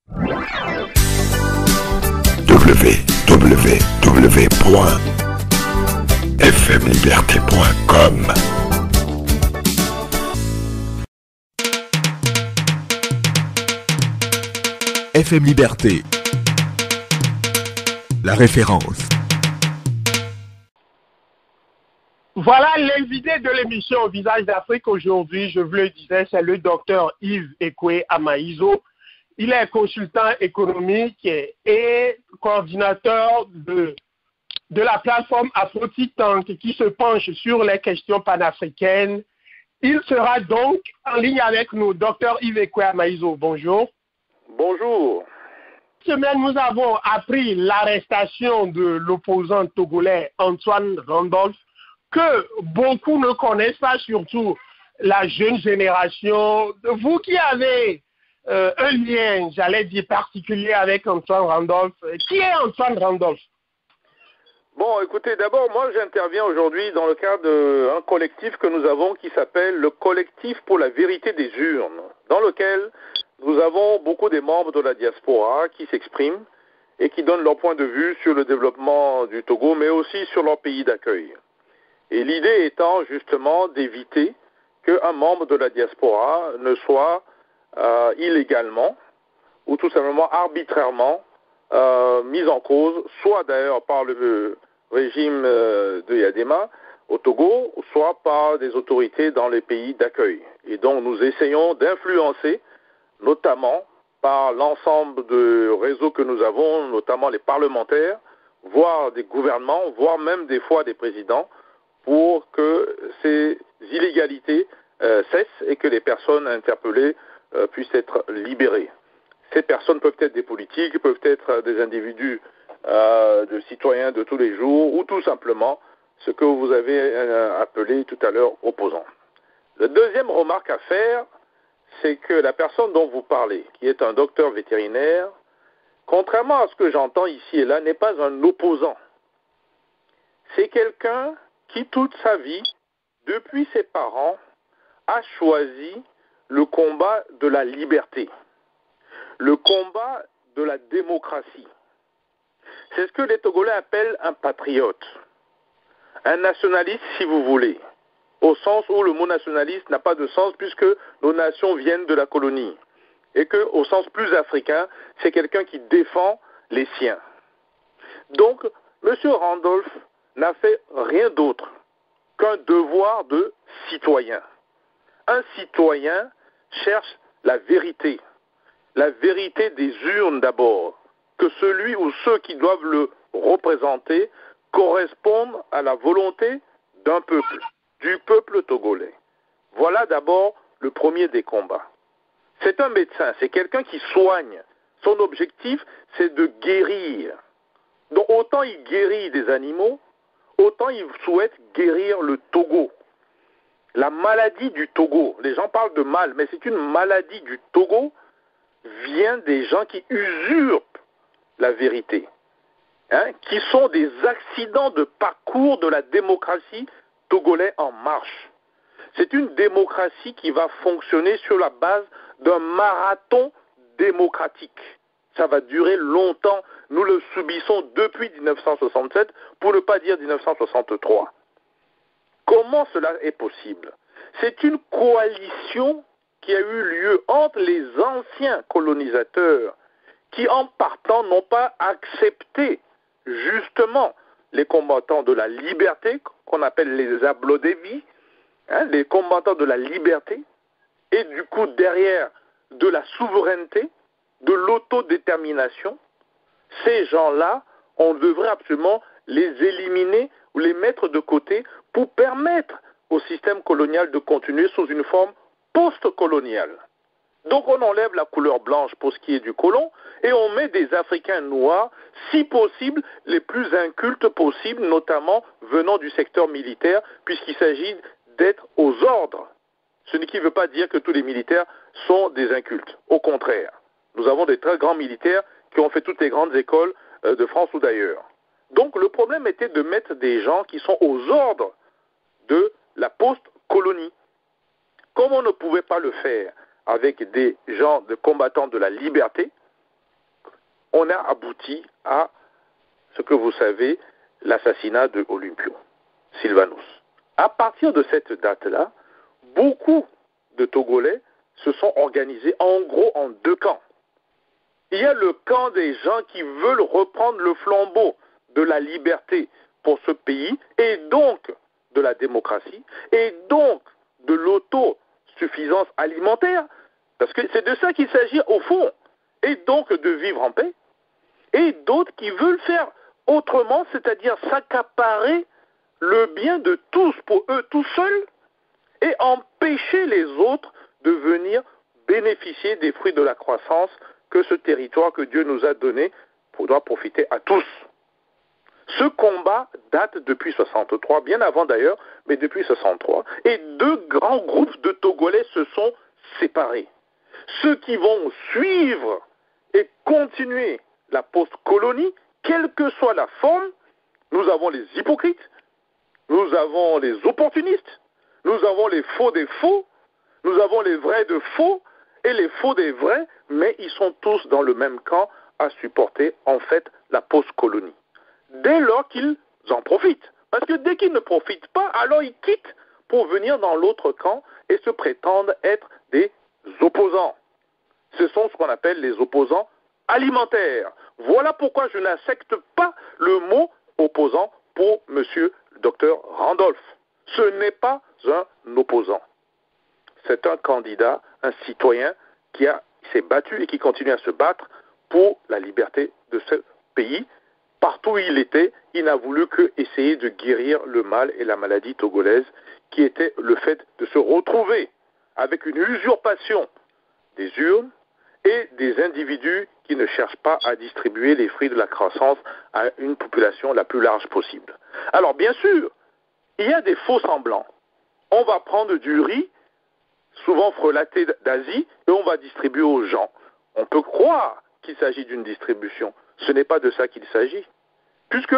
www.fmliberté.com. FM Liberté, la référence. Voilà l'invité de l'émission Au visage d'Afrique aujourd'hui, je vous le disais, c'est le docteur Yves Ekwe Amaïzo. Il est consultant économique et coordinateur de la plateforme Afro-Think Tank qui se penche sur les questions panafricaines. Il sera donc en ligne avec nous, docteur Yves Ekwe Amaïzo. Bonjour. Bonjour. Cette semaine, nous avons appris l'arrestation de l'opposant togolais Antoine Randolph, que beaucoup ne connaissent pas, surtout la jeune génération. Vous qui avez un lien, j'allais dire, particulier avec Antoine Randolph, qui est Antoine Randolph? Bon, écoutez, d'abord, moi, j'interviens aujourd'hui dans le cadre d'un collectif que nous avons qui s'appelle le Collectif pour la vérité des urnes, dans lequel nous avons beaucoup des membres de la diaspora qui s'expriment et qui donnent leur point de vue sur le développement du Togo, mais aussi sur leur pays d'accueil. Et l'idée étant justement d'éviter qu'un membre de la diaspora ne soit illégalement ou tout simplement arbitrairement mis en cause, soit d'ailleurs par le régime de Yadema au Togo, soit par des autorités dans les pays d'accueil. Et donc nous essayons d'influencer, notamment par l'ensemble de réseaux que nous avons, notamment les parlementaires, voire des gouvernements, voire même des fois des présidents, pour que ces illégalités cessent et que les personnes interpellées puissent être libérées. Ces personnes peuvent être des politiques, peuvent être des individus, de citoyens de tous les jours, ou tout simplement ce que vous avez appelé tout à l'heure opposants. La deuxième remarque à faire, c'est que la personne dont vous parlez, qui est un docteur vétérinaire, contrairement à ce que j'entends ici et là, n'est pas un opposant. C'est quelqu'un qui, toute sa vie, depuis ses parents, a choisi le combat de la liberté, le combat de la démocratie. C'est ce que les Togolais appellent un patriote, un nationaliste si vous voulez, au sens où le mot nationaliste n'a pas de sens puisque nos nations viennent de la colonie, et qu'au sens plus africain, c'est quelqu'un qui défend les siens. Donc, M. Randolph n'a fait rien d'autre qu'un devoir de citoyen. Un citoyen cherche la vérité des urnes d'abord, que celui ou ceux qui doivent le représenter correspondent à la volonté d'un peuple, du peuple togolais. Voilà d'abord le premier des combats. C'est un médecin, c'est quelqu'un qui soigne. Son objectif, c'est de guérir. Donc autant il guérit des animaux, autant il souhaite guérir le Togo. La maladie du Togo, les gens parlent de mal, mais c'est une maladie du Togo, vient des gens qui usurpent la vérité, qui sont des accidents de parcours de la démocratie togolaise en marche. C'est une démocratie qui va fonctionner sur la base d'un marathon démocratique. Ça va durer longtemps. Nous le subissons depuis 1967, pour ne pas dire 1963. Comment cela est possible? C'est une coalition qui a eu lieu entre les anciens colonisateurs qui, en partant, n'ont pas accepté justement les combattants de la liberté, qu'on appelle les Ablodevi, les combattants de la liberté, et du coup derrière de la souveraineté, de l'autodétermination. Ces gens-là, on devrait absolument les éliminer ou les mettre de côté pour permettre au système colonial de continuer sous une forme post-coloniale. Donc on enlève la couleur blanche pour ce qui est du colon et on met des Africains noirs, si possible, les plus incultes possibles, notamment venant du secteur militaire, puisqu'il s'agit d'être aux ordres. Ce qui ne veut pas dire que tous les militaires sont des incultes. Au contraire, nous avons des très grands militaires qui ont fait toutes les grandes écoles de France ou d'ailleurs. Donc le problème était de mettre des gens qui sont aux ordres de la post-colonie. Comme on ne pouvait pas le faire avec des gens de combattants de la liberté, on a abouti à ce que vous savez, l'assassinat de Olympio Sylvanus. À partir de cette date-là, beaucoup de Togolais se sont organisés en gros en deux camps. Il y a le camp des gens qui veulent reprendre le flambeau de la liberté pour ce pays et donc de la démocratie et donc de l'autosuffisance alimentaire, parce que c'est de ça qu'il s'agit au fond, et donc de vivre en paix, et d'autres qui veulent faire autrement, c'est-à-dire s'accaparer le bien de tous pour eux tout seuls et empêcher les autres de venir bénéficier des fruits de la croissance que ce territoire que Dieu nous a donné doit profiter à tous. Ce combat date depuis 63, bien avant d'ailleurs, mais depuis 63, et deux grands groupes de Togolais se sont séparés. Ceux qui vont suivre et continuer la post-colonie, quelle que soit la forme, nous avons les hypocrites, nous avons les opportunistes, nous avons les faux des faux, nous avons les vrais de faux et les faux des vrais, mais ils sont tous dans le même camp à supporter en fait la post-colonie. Dès lors qu'ils en profitent. Parce que dès qu'ils ne profitent pas, alors ils quittent pour venir dans l'autre camp et se prétendent être des opposants. Ce sont ce qu'on appelle les opposants alimentaires. Voilà pourquoi je n'accepte pas le mot opposant pour monsieur le docteur Randolph. Ce n'est pas un opposant. C'est un candidat, un citoyen qui s'est battu et qui continue à se battre pour la liberté de ce pays. Partout où il était, il n'a voulu que essayer de guérir le mal et la maladie togolaise, qui était le fait de se retrouver avec une usurpation des urnes et des individus qui ne cherchent pas à distribuer les fruits de la croissance à une population la plus large possible. Alors bien sûr, il y a des faux semblants. On va prendre du riz, souvent frelaté d'Asie, et on va distribuer aux gens. On peut croire qu'il s'agit d'une distribution. Ce n'est pas de ça qu'il s'agit. Puisque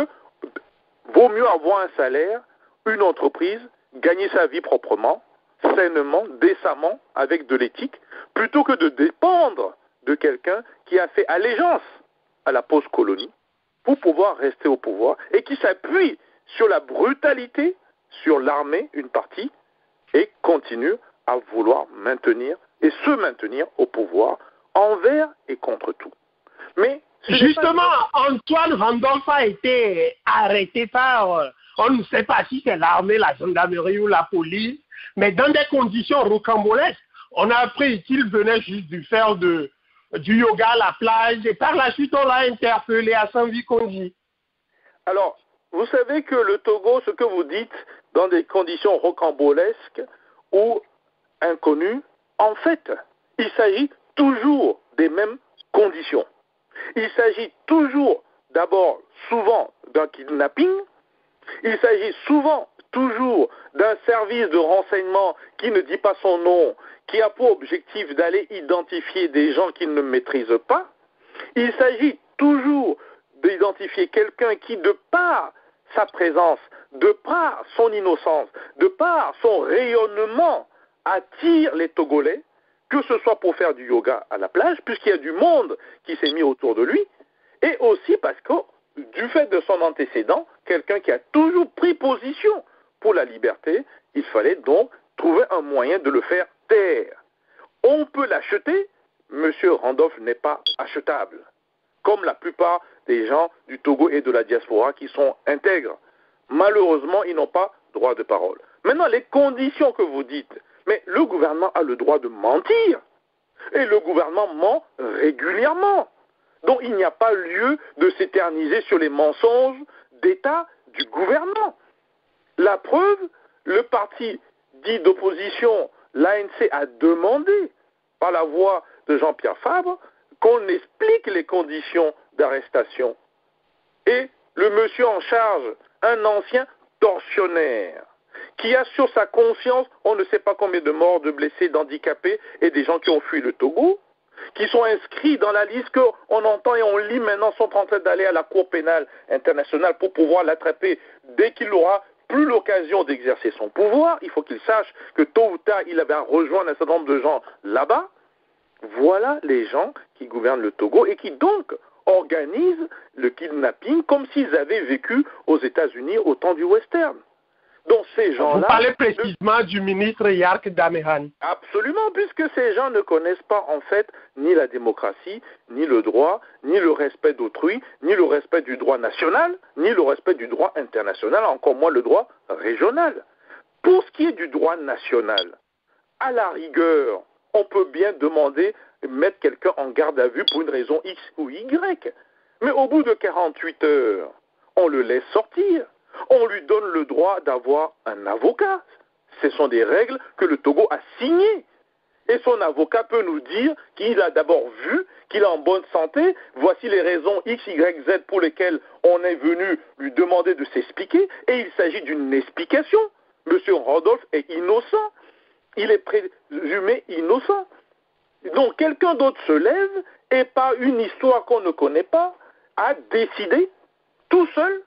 vaut mieux avoir un salaire, une entreprise, gagner sa vie proprement, sainement, décemment, avec de l'éthique, plutôt que de dépendre de quelqu'un qui a fait allégeance à la post-colonie pour pouvoir rester au pouvoir et qui s'appuie sur la brutalité, sur l'armée, une partie, et continue à vouloir maintenir et se maintenir au pouvoir envers et contre tout. Mais justement, Antoine Randolph a été arrêté par, on ne sait pas si c'est l'armée, la gendarmerie ou la police, mais dans des conditions rocambolesques. On a appris qu'il venait juste de faire du yoga à la plage et par la suite on l'a interpellé à Saint-Viconji. Alors, vous savez que le Togo, ce que vous dites, dans des conditions rocambolesques ou inconnues, en fait, il s'agit toujours des mêmes conditions. Il s'agit toujours, d'abord, souvent d'un kidnapping. Il s'agit souvent, toujours, d'un service de renseignement qui ne dit pas son nom, qui a pour objectif d'aller identifier des gens qu'il ne maîtrise pas. Il s'agit toujours d'identifier quelqu'un qui, de par sa présence, de par son innocence, de par son rayonnement, attire les Togolais, que ce soit pour faire du yoga à la plage, puisqu'il y a du monde qui s'est mis autour de lui, et aussi parce que, du fait de son antécédent, quelqu'un qui a toujours pris position pour la liberté, il fallait donc trouver un moyen de le faire taire. On peut l'acheter, M. Randolph n'est pas achetable, comme la plupart des gens du Togo et de la diaspora qui sont intègres. Malheureusement, ils n'ont pas droit de parole. Maintenant, les conditions que vous dites, mais le gouvernement a le droit de mentir. Et le gouvernement ment régulièrement. Donc il n'y a pas lieu de s'éterniser sur les mensonges d'État du gouvernement. La preuve, le parti dit d'opposition, l'ANC, a demandé, par la voix de Jean-Pierre Fabre, qu'on explique les conditions d'arrestation. Et le monsieur en charge, un ancien tortionnaire, qui a sur sa conscience, on ne sait pas combien de morts, de blessés, d'handicapés et des gens qui ont fui le Togo, qui sont inscrits dans la liste qu'on entend et on lit maintenant, sont en train d'aller à la Cour pénale internationale pour pouvoir l'attraper dès qu'il aura plus l'occasion d'exercer son pouvoir. Il faut qu'il sache que tôt ou tard, il va rejoindre un certain nombre de gens là-bas. Voilà les gens qui gouvernent le Togo et qui donc organisent le kidnapping comme s'ils avaient vécu aux États-Unis au temps du western. Donc ces gens-là... Vous parlez précisément du ministre Yark Damehan. Absolument, puisque ces gens ne connaissent pas en fait ni la démocratie, ni le droit, ni le respect d'autrui, ni le respect du droit national, ni le respect du droit international, encore moins le droit régional. Pour ce qui est du droit national, à la rigueur, on peut bien demander de mettre quelqu'un en garde à vue pour une raison X ou Y. Mais au bout de 48 heures, on le laisse sortir. On lui donne le droit d'avoir un avocat. Ce sont des règles que le Togo a signées. Et son avocat peut nous dire qu'il a d'abord vu, qu'il est en bonne santé, voici les raisons X, Y, Z pour lesquelles on est venu lui demander de s'expliquer, et il s'agit d'une explication. Monsieur Randolph est innocent. Il est présumé innocent. Donc quelqu'un d'autre se lève et par une histoire qu'on ne connaît pas, a décidé tout seul,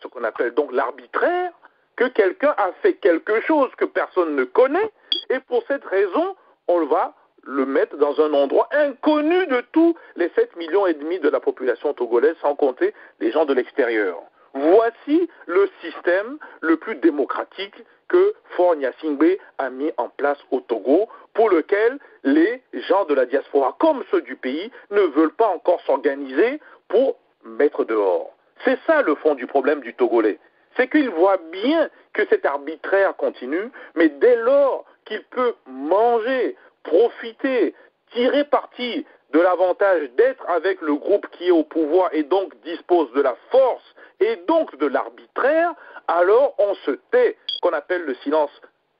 ce qu'on appelle donc l'arbitraire, que quelqu'un a fait quelque chose que personne ne connaît, et pour cette raison, on va le mettre dans un endroit inconnu de tous les 7,5 millions de la population togolaise, sans compter les gens de l'extérieur. Voici le système le plus démocratique que Faure Gnassingbé a mis en place au Togo, pour lequel les gens de la diaspora, comme ceux du pays, ne veulent pas encore s'organiser pour mettre dehors. C'est ça le fond du problème du Togolais. C'est qu'il voit bien que cet arbitraire continue, mais dès lors qu'il peut manger, profiter, tirer parti de l'avantage d'être avec le groupe qui est au pouvoir et donc dispose de la force et donc de l'arbitraire, alors on se tait, ce qu'on appelle le silence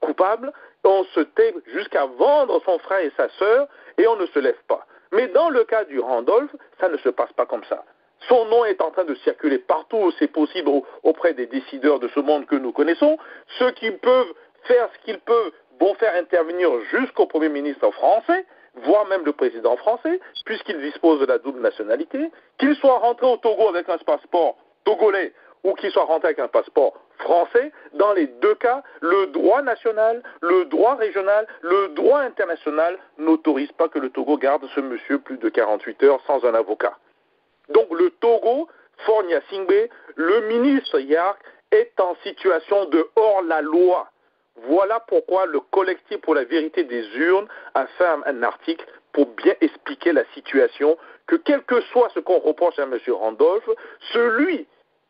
coupable, on se tait jusqu'à vendre son frère et sa sœur et on ne se lève pas. Mais dans le cas du Randolph, ça ne se passe pas comme ça. Son nom est en train de circuler partout où c'est possible auprès des décideurs de ce monde que nous connaissons. Ceux qui peuvent faire ce qu'ils peuvent vont faire intervenir jusqu'au Premier ministre français, voire même le président français, puisqu'il dispose de la double nationalité. Qu'il soit rentré au Togo avec un passeport togolais ou qu'il soit rentré avec un passeport français, dans les deux cas, le droit national, le droit régional, le droit international n'autorise pas que le Togo garde ce monsieur plus de 48 heures sans un avocat. Donc le Togo, Faure Gnassingbé, le ministre Yark est en situation de hors-la-loi. Voilà pourquoi le collectif pour la vérité des urnes a fait un article pour bien expliquer la situation, que quel que soit ce qu'on reproche à M. Randolph, celui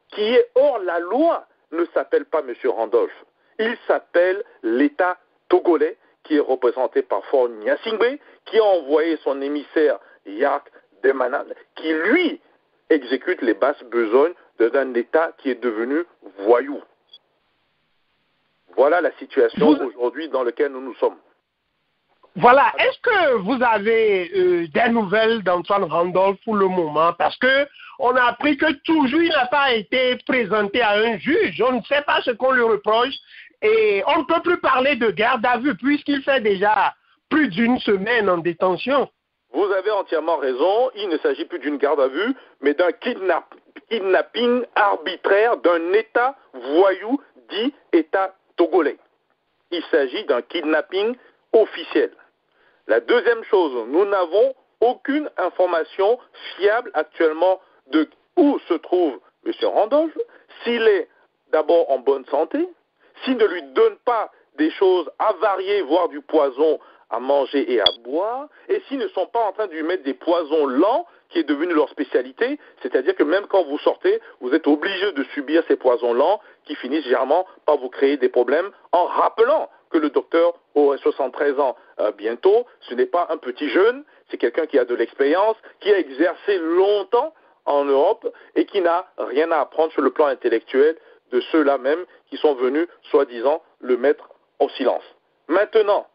qui est hors-la-loi ne s'appelle pas M. Randolph. Il s'appelle l'État togolais, qui est représenté par Faure Gnassingbé, qui a envoyé son émissaire Yark Damehan, qui lui exécute les basses besognes d'un État qui est devenu voyou. Voilà la situation aujourd'hui dans laquelle nous nous sommes. Voilà. Est-ce que vous avez des nouvelles d'Antoine Randolph pour le moment? Parce que on a appris que toujours il n'a pas été présenté à un juge. On ne sait pas ce qu'on lui reproche et on ne peut plus parler de garde à vue puisqu'il fait déjà plus d'une semaine en détention. Vous avez entièrement raison. Il ne s'agit plus d'une garde à vue, mais d'un kidnapping arbitraire d'un État voyou dit État togolais. Il s'agit d'un kidnapping officiel. La deuxième chose, nous n'avons aucune information fiable actuellement de où se trouve M. Randolph, s'il est d'abord en bonne santé, s'il ne lui donne pas des choses avariées, voire du poison à manger et à boire, et s'ils ne sont pas en train de lui mettre des poisons lents, qui est devenu leur spécialité, c'est-à-dire que même quand vous sortez, vous êtes obligé de subir ces poisons lents qui finissent généralement par vous créer des problèmes, en rappelant que le docteur aurait 73 ans bientôt, ce n'est pas un petit jeune, c'est quelqu'un qui a de l'expérience, qui a exercé longtemps en Europe et qui n'a rien à apprendre sur le plan intellectuel de ceux-là même qui sont venus, soi-disant, le mettre au silence. Maintenant,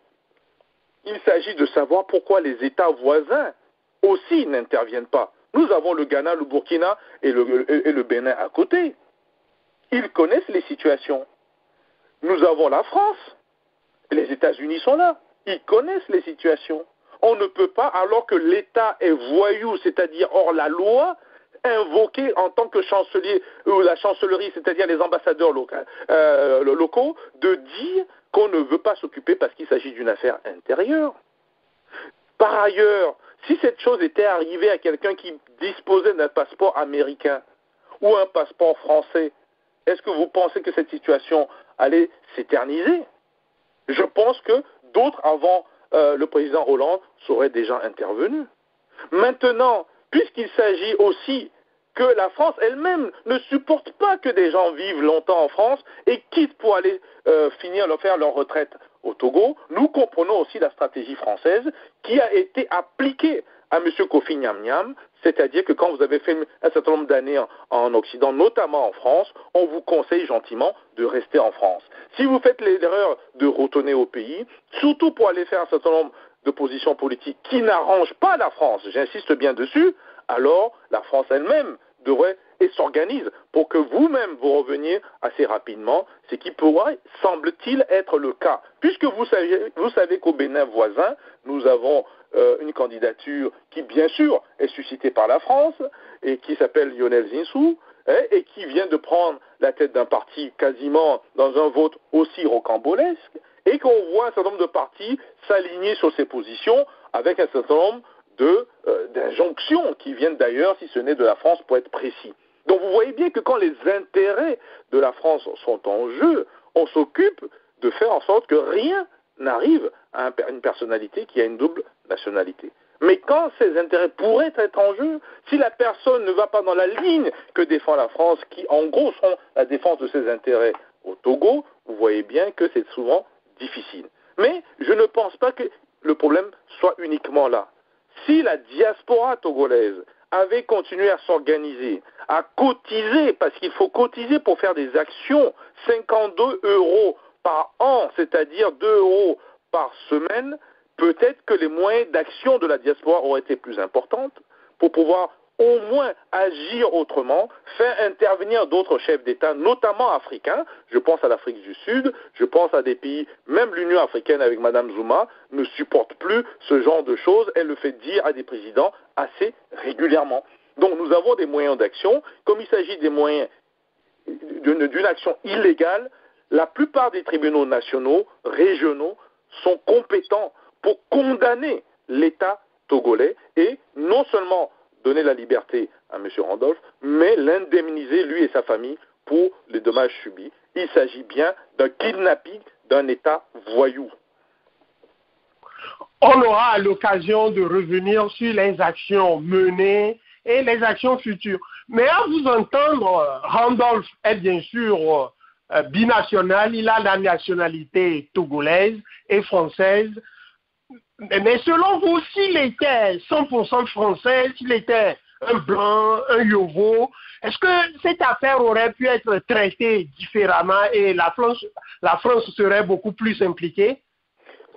il s'agit de savoir pourquoi les États voisins aussi n'interviennent pas. Nous avons le Ghana, le Burkina et le Bénin à côté. Ils connaissent les situations. Nous avons la France. Les États-Unis sont là. Ils connaissent les situations. On ne peut pas, alors que l'État est voyou, c'est-à-dire hors la loi, invoquer en tant que chancelier ou la chancellerie, c'est-à-dire les ambassadeurs locaux, de dire qu'on ne veut pas s'occuper parce qu'il s'agit d'une affaire intérieure. Par ailleurs, Si cette chose était arrivée à quelqu'un qui disposait d'un passeport américain ou un passeport français, est-ce que vous pensez que cette situation allait s'éterniser? Je pense que d'autres avant le président Hollande seraient déjà intervenus. Maintenant, puisqu'il s'agit aussi que la France elle-même ne supporte pas que des gens vivent longtemps en France et quittent pour aller faire leur retraite au Togo, nous comprenons aussi la stratégie française qui a été appliquée à M. Kofi Niam, c'est-à-dire que quand vous avez fait un certain nombre d'années en Occident, notamment en France, on vous conseille gentiment de rester en France. Si vous faites l'erreur de retourner au pays, surtout pour aller faire un certain nombre de positions politiques qui n'arrangent pas la France, j'insiste bien dessus, alors la France elle-même devrait et s'organise pour que vous-même vous reveniez assez rapidement, ce qui pourrait, semble-t-il, être le cas. Puisque vous savez qu'au Bénin voisin, nous avons une candidature qui, bien sûr, est suscitée par la France et qui s'appelle Lionel Zinsou et qui vient de prendre la tête d'un parti quasiment dans un vote aussi rocambolesque et qu'on voit un certain nombre de partis s'aligner sur ces positions avec un certain nombre d'injonctions qui viennent d'ailleurs, si ce n'est de la France, pour être précis. Donc vous voyez bien que quand les intérêts de la France sont en jeu, on s'occupe de faire en sorte que rien n'arrive à une personnalité qui a une double nationalité. Mais quand ces intérêts pourraient être en jeu, si la personne ne va pas dans la ligne que défend la France, qui en gros sont la défense de ses intérêts au Togo, vous voyez bien que c'est souvent difficile. Mais je ne pense pas que le problème soit uniquement là. Si la diaspora togolaise avait continué à s'organiser, à cotiser, parce qu'il faut cotiser pour faire des actions, 52 € par an, c'est-à-dire 2 € par semaine, peut-être que les moyens d'action de la diaspora auraient été plus importants pour pouvoir au moins agir autrement, faire intervenir d'autres chefs d'État, notamment africains. Je pense à l'Afrique du Sud, je pense à des pays, même l'Union africaine avec Mme Zuma ne supporte plus ce genre de choses. Elle le fait dire à des présidents assez régulièrement. Donc nous avons des moyens d'action. Comme il s'agit des moyens d'une action illégale, la plupart des tribunaux nationaux, régionaux, sont compétents pour condamner l'État togolais et non seulement donner la liberté à M. Randolph, mais l'indemniser, lui et sa famille, pour les dommages subis. Il s'agit bien d'un kidnapping d'un État voyou. On aura l'occasion de revenir sur les actions menées et les actions futures. Mais à vous entendre, Randolph est bien sûr binational, il a la nationalité togolaise et française. Mais selon vous, s'il était 100% français, s'il était un blanc, un yovo, est-ce que cette affaire aurait pu être traitée différemment et la France serait beaucoup plus impliquée?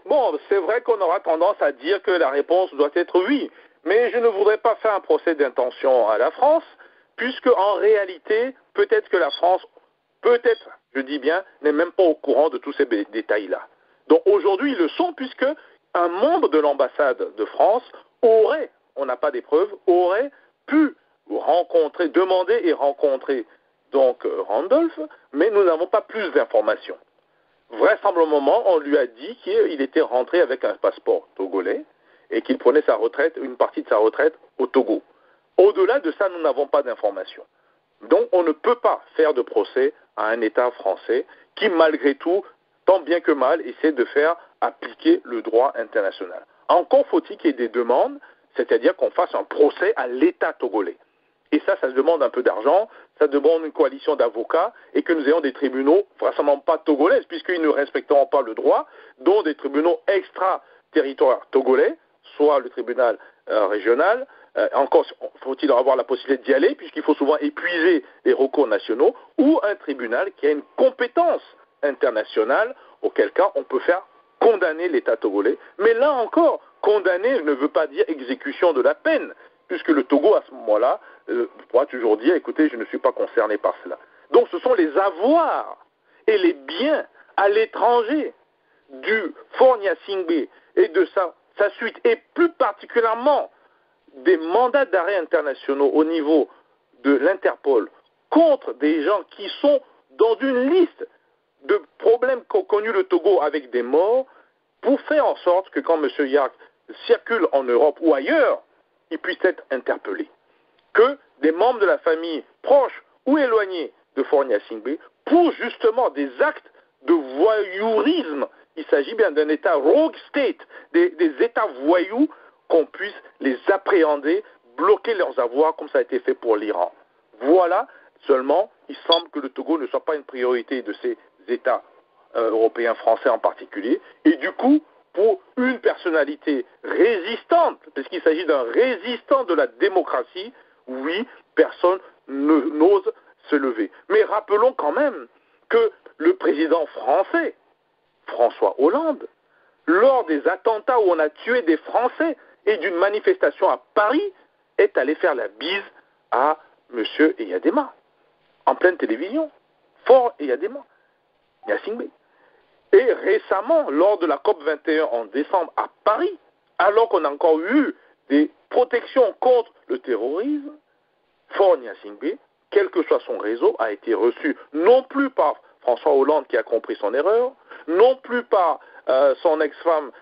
Bon, c'est vrai qu'on aura tendance à dire que la réponse doit être oui, mais je ne voudrais pas faire un procès d'intention à la France, puisque en réalité, peut-être que la France, peut-être, je dis bien, n'est même pas au courant de tous ces détails-là. Donc aujourd'hui, ils le sont, puisque un membre de l'ambassade de France aurait, on n'a pas des preuves, aurait pu demander et rencontrer donc Randolph, mais nous n'avons pas plus d'informations. Vraisemblablement, on lui a dit qu'il était rentré avec un passeport togolais et qu'il prenait sa retraite, une partie de sa retraite au Togo. Au-delà de ça, nous n'avons pas d'informations. Donc on ne peut pas faire de procès à un État français qui, malgré tout, tant bien que mal, essaie de faire appliquer le droit international. Encore faut-il qu'il y ait des demandes, c'est-à-dire qu'on fasse un procès à l'État togolais. Et ça demande un peu d'argent, ça demande une coalition d'avocats et que nous ayons des tribunaux, vraisemblablement pas togolais, puisqu'ils ne respecteront pas le droit, dont des tribunaux extra-territoriaux togolais, soit le tribunal régional, encore faut-il avoir la possibilité d'y aller, puisqu'il faut souvent épuiser les recours nationaux, ou un tribunal qui a une compétence internationale, auquel cas on peut faire condamner l'État togolais. Mais là encore, condamner ne veut pas dire exécution de la peine, puisque le Togo, à ce moment-là, pourra toujours dire, écoutez, je ne suis pas concerné par cela. Donc ce sont les avoirs et les biens à l'étranger du Fort Gnassingbé et de sa suite, et plus particulièrement des mandats d'arrêt internationaux au niveau de l'Interpol contre des gens qui sont dans une liste de problèmes qu'a connu le Togo avec des morts, pour faire en sorte que quand M. Yark circulent en Europe ou ailleurs, ils puissent être interpellés. Que des membres de la famille proches ou éloignés de Faure Gnassingbé pour justement des actes de voyourisme. Il s'agit bien d'un État rogue state, des États voyous, qu'on puisse les appréhender, bloquer leurs avoirs comme ça a été fait pour l'Iran. Voilà, seulement, il semble que le Togo ne soit pas une priorité de ces États européens, français en particulier, et du coup, pour une personnalité résistante, parce qu'il s'agit d'un résistant de la démocratie, oui, personne n'ose se lever. Mais rappelons quand même que le président français, François Hollande, lors des attentats où on a tué des Français et d'une manifestation à Paris, est allé faire la bise à M. Eyadema, en pleine télévision. Faure Eyadema, Gnassingbé. Et récemment, lors de la COP21 en décembre à Paris, alors qu'on a encore eu des protections contre le terrorisme, Faure Gnassingbé, quel que soit son réseau, a été reçu non plus par François Hollande qui a compris son erreur, non plus par son ex-femme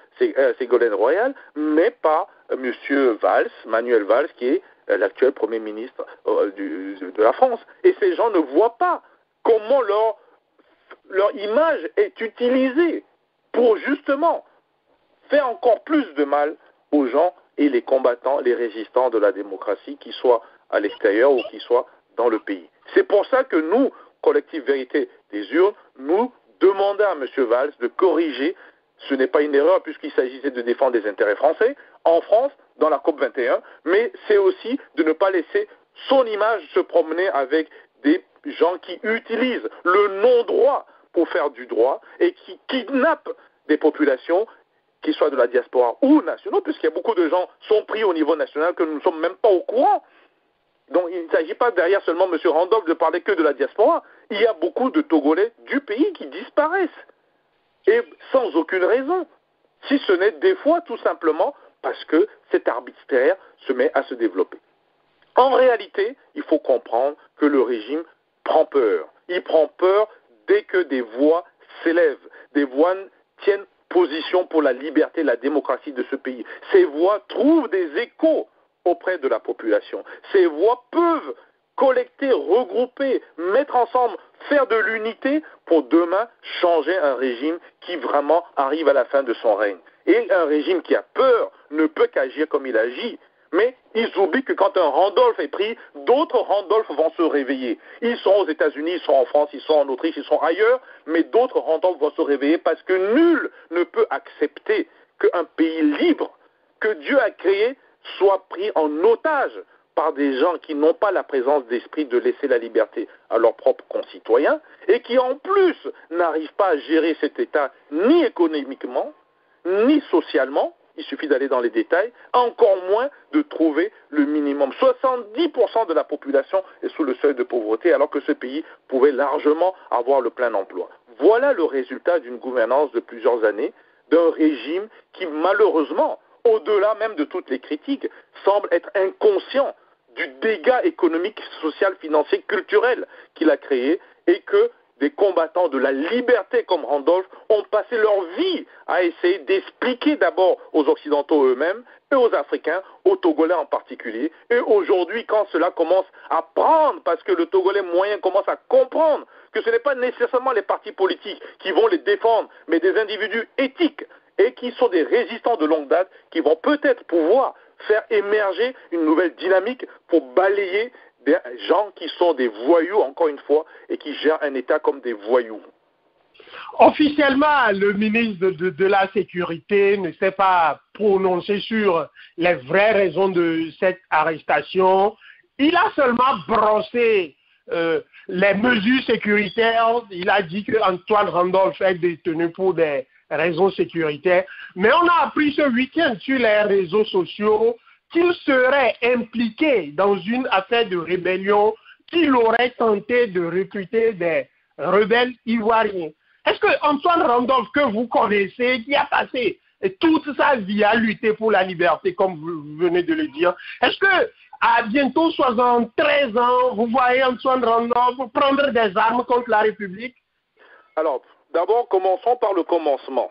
Ségolène Royal, mais par M. Valls, Manuel Valls, qui est l'actuel Premier ministre de la France. Et ces gens ne voient pas comment leur image est utilisée pour justement faire encore plus de mal aux gens et les combattants, les résistants de la démocratie, qu'ils soient à l'extérieur ou qu'ils soient dans le pays. C'est pour ça que nous, Collectif Vérité des Urnes, nous demandons à M. Valls de corriger. Ce n'est pas une erreur puisqu'il s'agissait de défendre des intérêts français en France, dans la COP21, mais c'est aussi de ne pas laisser son image se promener avec des gens qui utilisent le non-droit pour faire du droit et qui kidnappent des populations, qu'ils soient de la diaspora ou nationaux, puisqu'il y a beaucoup de gens qui sont pris au niveau national que nous ne sommes même pas au courant. Donc il ne s'agit pas derrière seulement M. Randolph de parler que de la diaspora. Il y a beaucoup de Togolais du pays qui disparaissent. Et sans aucune raison. Si ce n'est des fois tout simplement parce que cet arbitraire se met à se développer. En réalité, il faut comprendre que le régime prend peur. Il prend peur dès que des voix s'élèvent, des voix tiennent position pour la liberté et la démocratie de ce pays. Ces voix trouvent des échos auprès de la population. Ces voix peuvent collecter, regrouper, mettre ensemble, faire de l'unité pour demain changer un régime qui vraiment arrive à la fin de son règne. Et un régime qui a peur ne peut qu'agir comme il agit. Mais ils oublient que quand un Randolph est pris, d'autres Randolph vont se réveiller. Ils sont aux États-Unis, ils sont en France, ils sont en Autriche, ils sont ailleurs, mais d'autres Randolph vont se réveiller parce que nul ne peut accepter qu'un pays libre, que Dieu a créé, soit pris en otage par des gens qui n'ont pas la présence d'esprit de laisser la liberté à leurs propres concitoyens et qui en plus n'arrivent pas à gérer cet État ni économiquement, ni socialement. Il suffit d'aller dans les détails, encore moins de trouver le minimum. 70% de la population est sous le seuil de pauvreté alors que ce pays pouvait largement avoir le plein emploi. Voilà le résultat d'une gouvernance de plusieurs années, d'un régime qui malheureusement, au-delà même de toutes les critiques, semble être inconscient du dégât économique, social, financier, culturel qu'il a créé et que des combattants de la liberté comme Randolph ont passé leur vie à essayer d'expliquer d'abord aux Occidentaux eux-mêmes et aux Africains, aux Togolais en particulier. Et aujourd'hui, quand cela commence à prendre, parce que le Togolais moyen commence à comprendre que ce n'est pas nécessairement les partis politiques qui vont les défendre, mais des individus éthiques et qui sont des résistants de longue date qui vont peut-être pouvoir faire émerger une nouvelle dynamique pour balayer des gens qui sont des voyous, encore une fois, et qui gèrent un État comme des voyous. Officiellement, le ministre de la Sécurité ne s'est pas prononcé sur les vraies raisons de cette arrestation. Il a seulement brossé les mesures sécuritaires. Il a dit qu'Antoine Randolph est détenu pour des raisons sécuritaires. Mais on a appris ce week-end sur les réseaux sociaux qu'il serait impliqué dans une affaire de rébellion, qu'il aurait tenté de recruter des rebelles ivoiriens. Est-ce que Antoine Randolph, que vous connaissez, qui a passé toute sa vie à lutter pour la liberté, comme vous venez de le dire, est-ce que à bientôt 73 ans, vous voyez Antoine Randolph prendre des armes contre la République? Alors, d'abord, commençons par le commencement.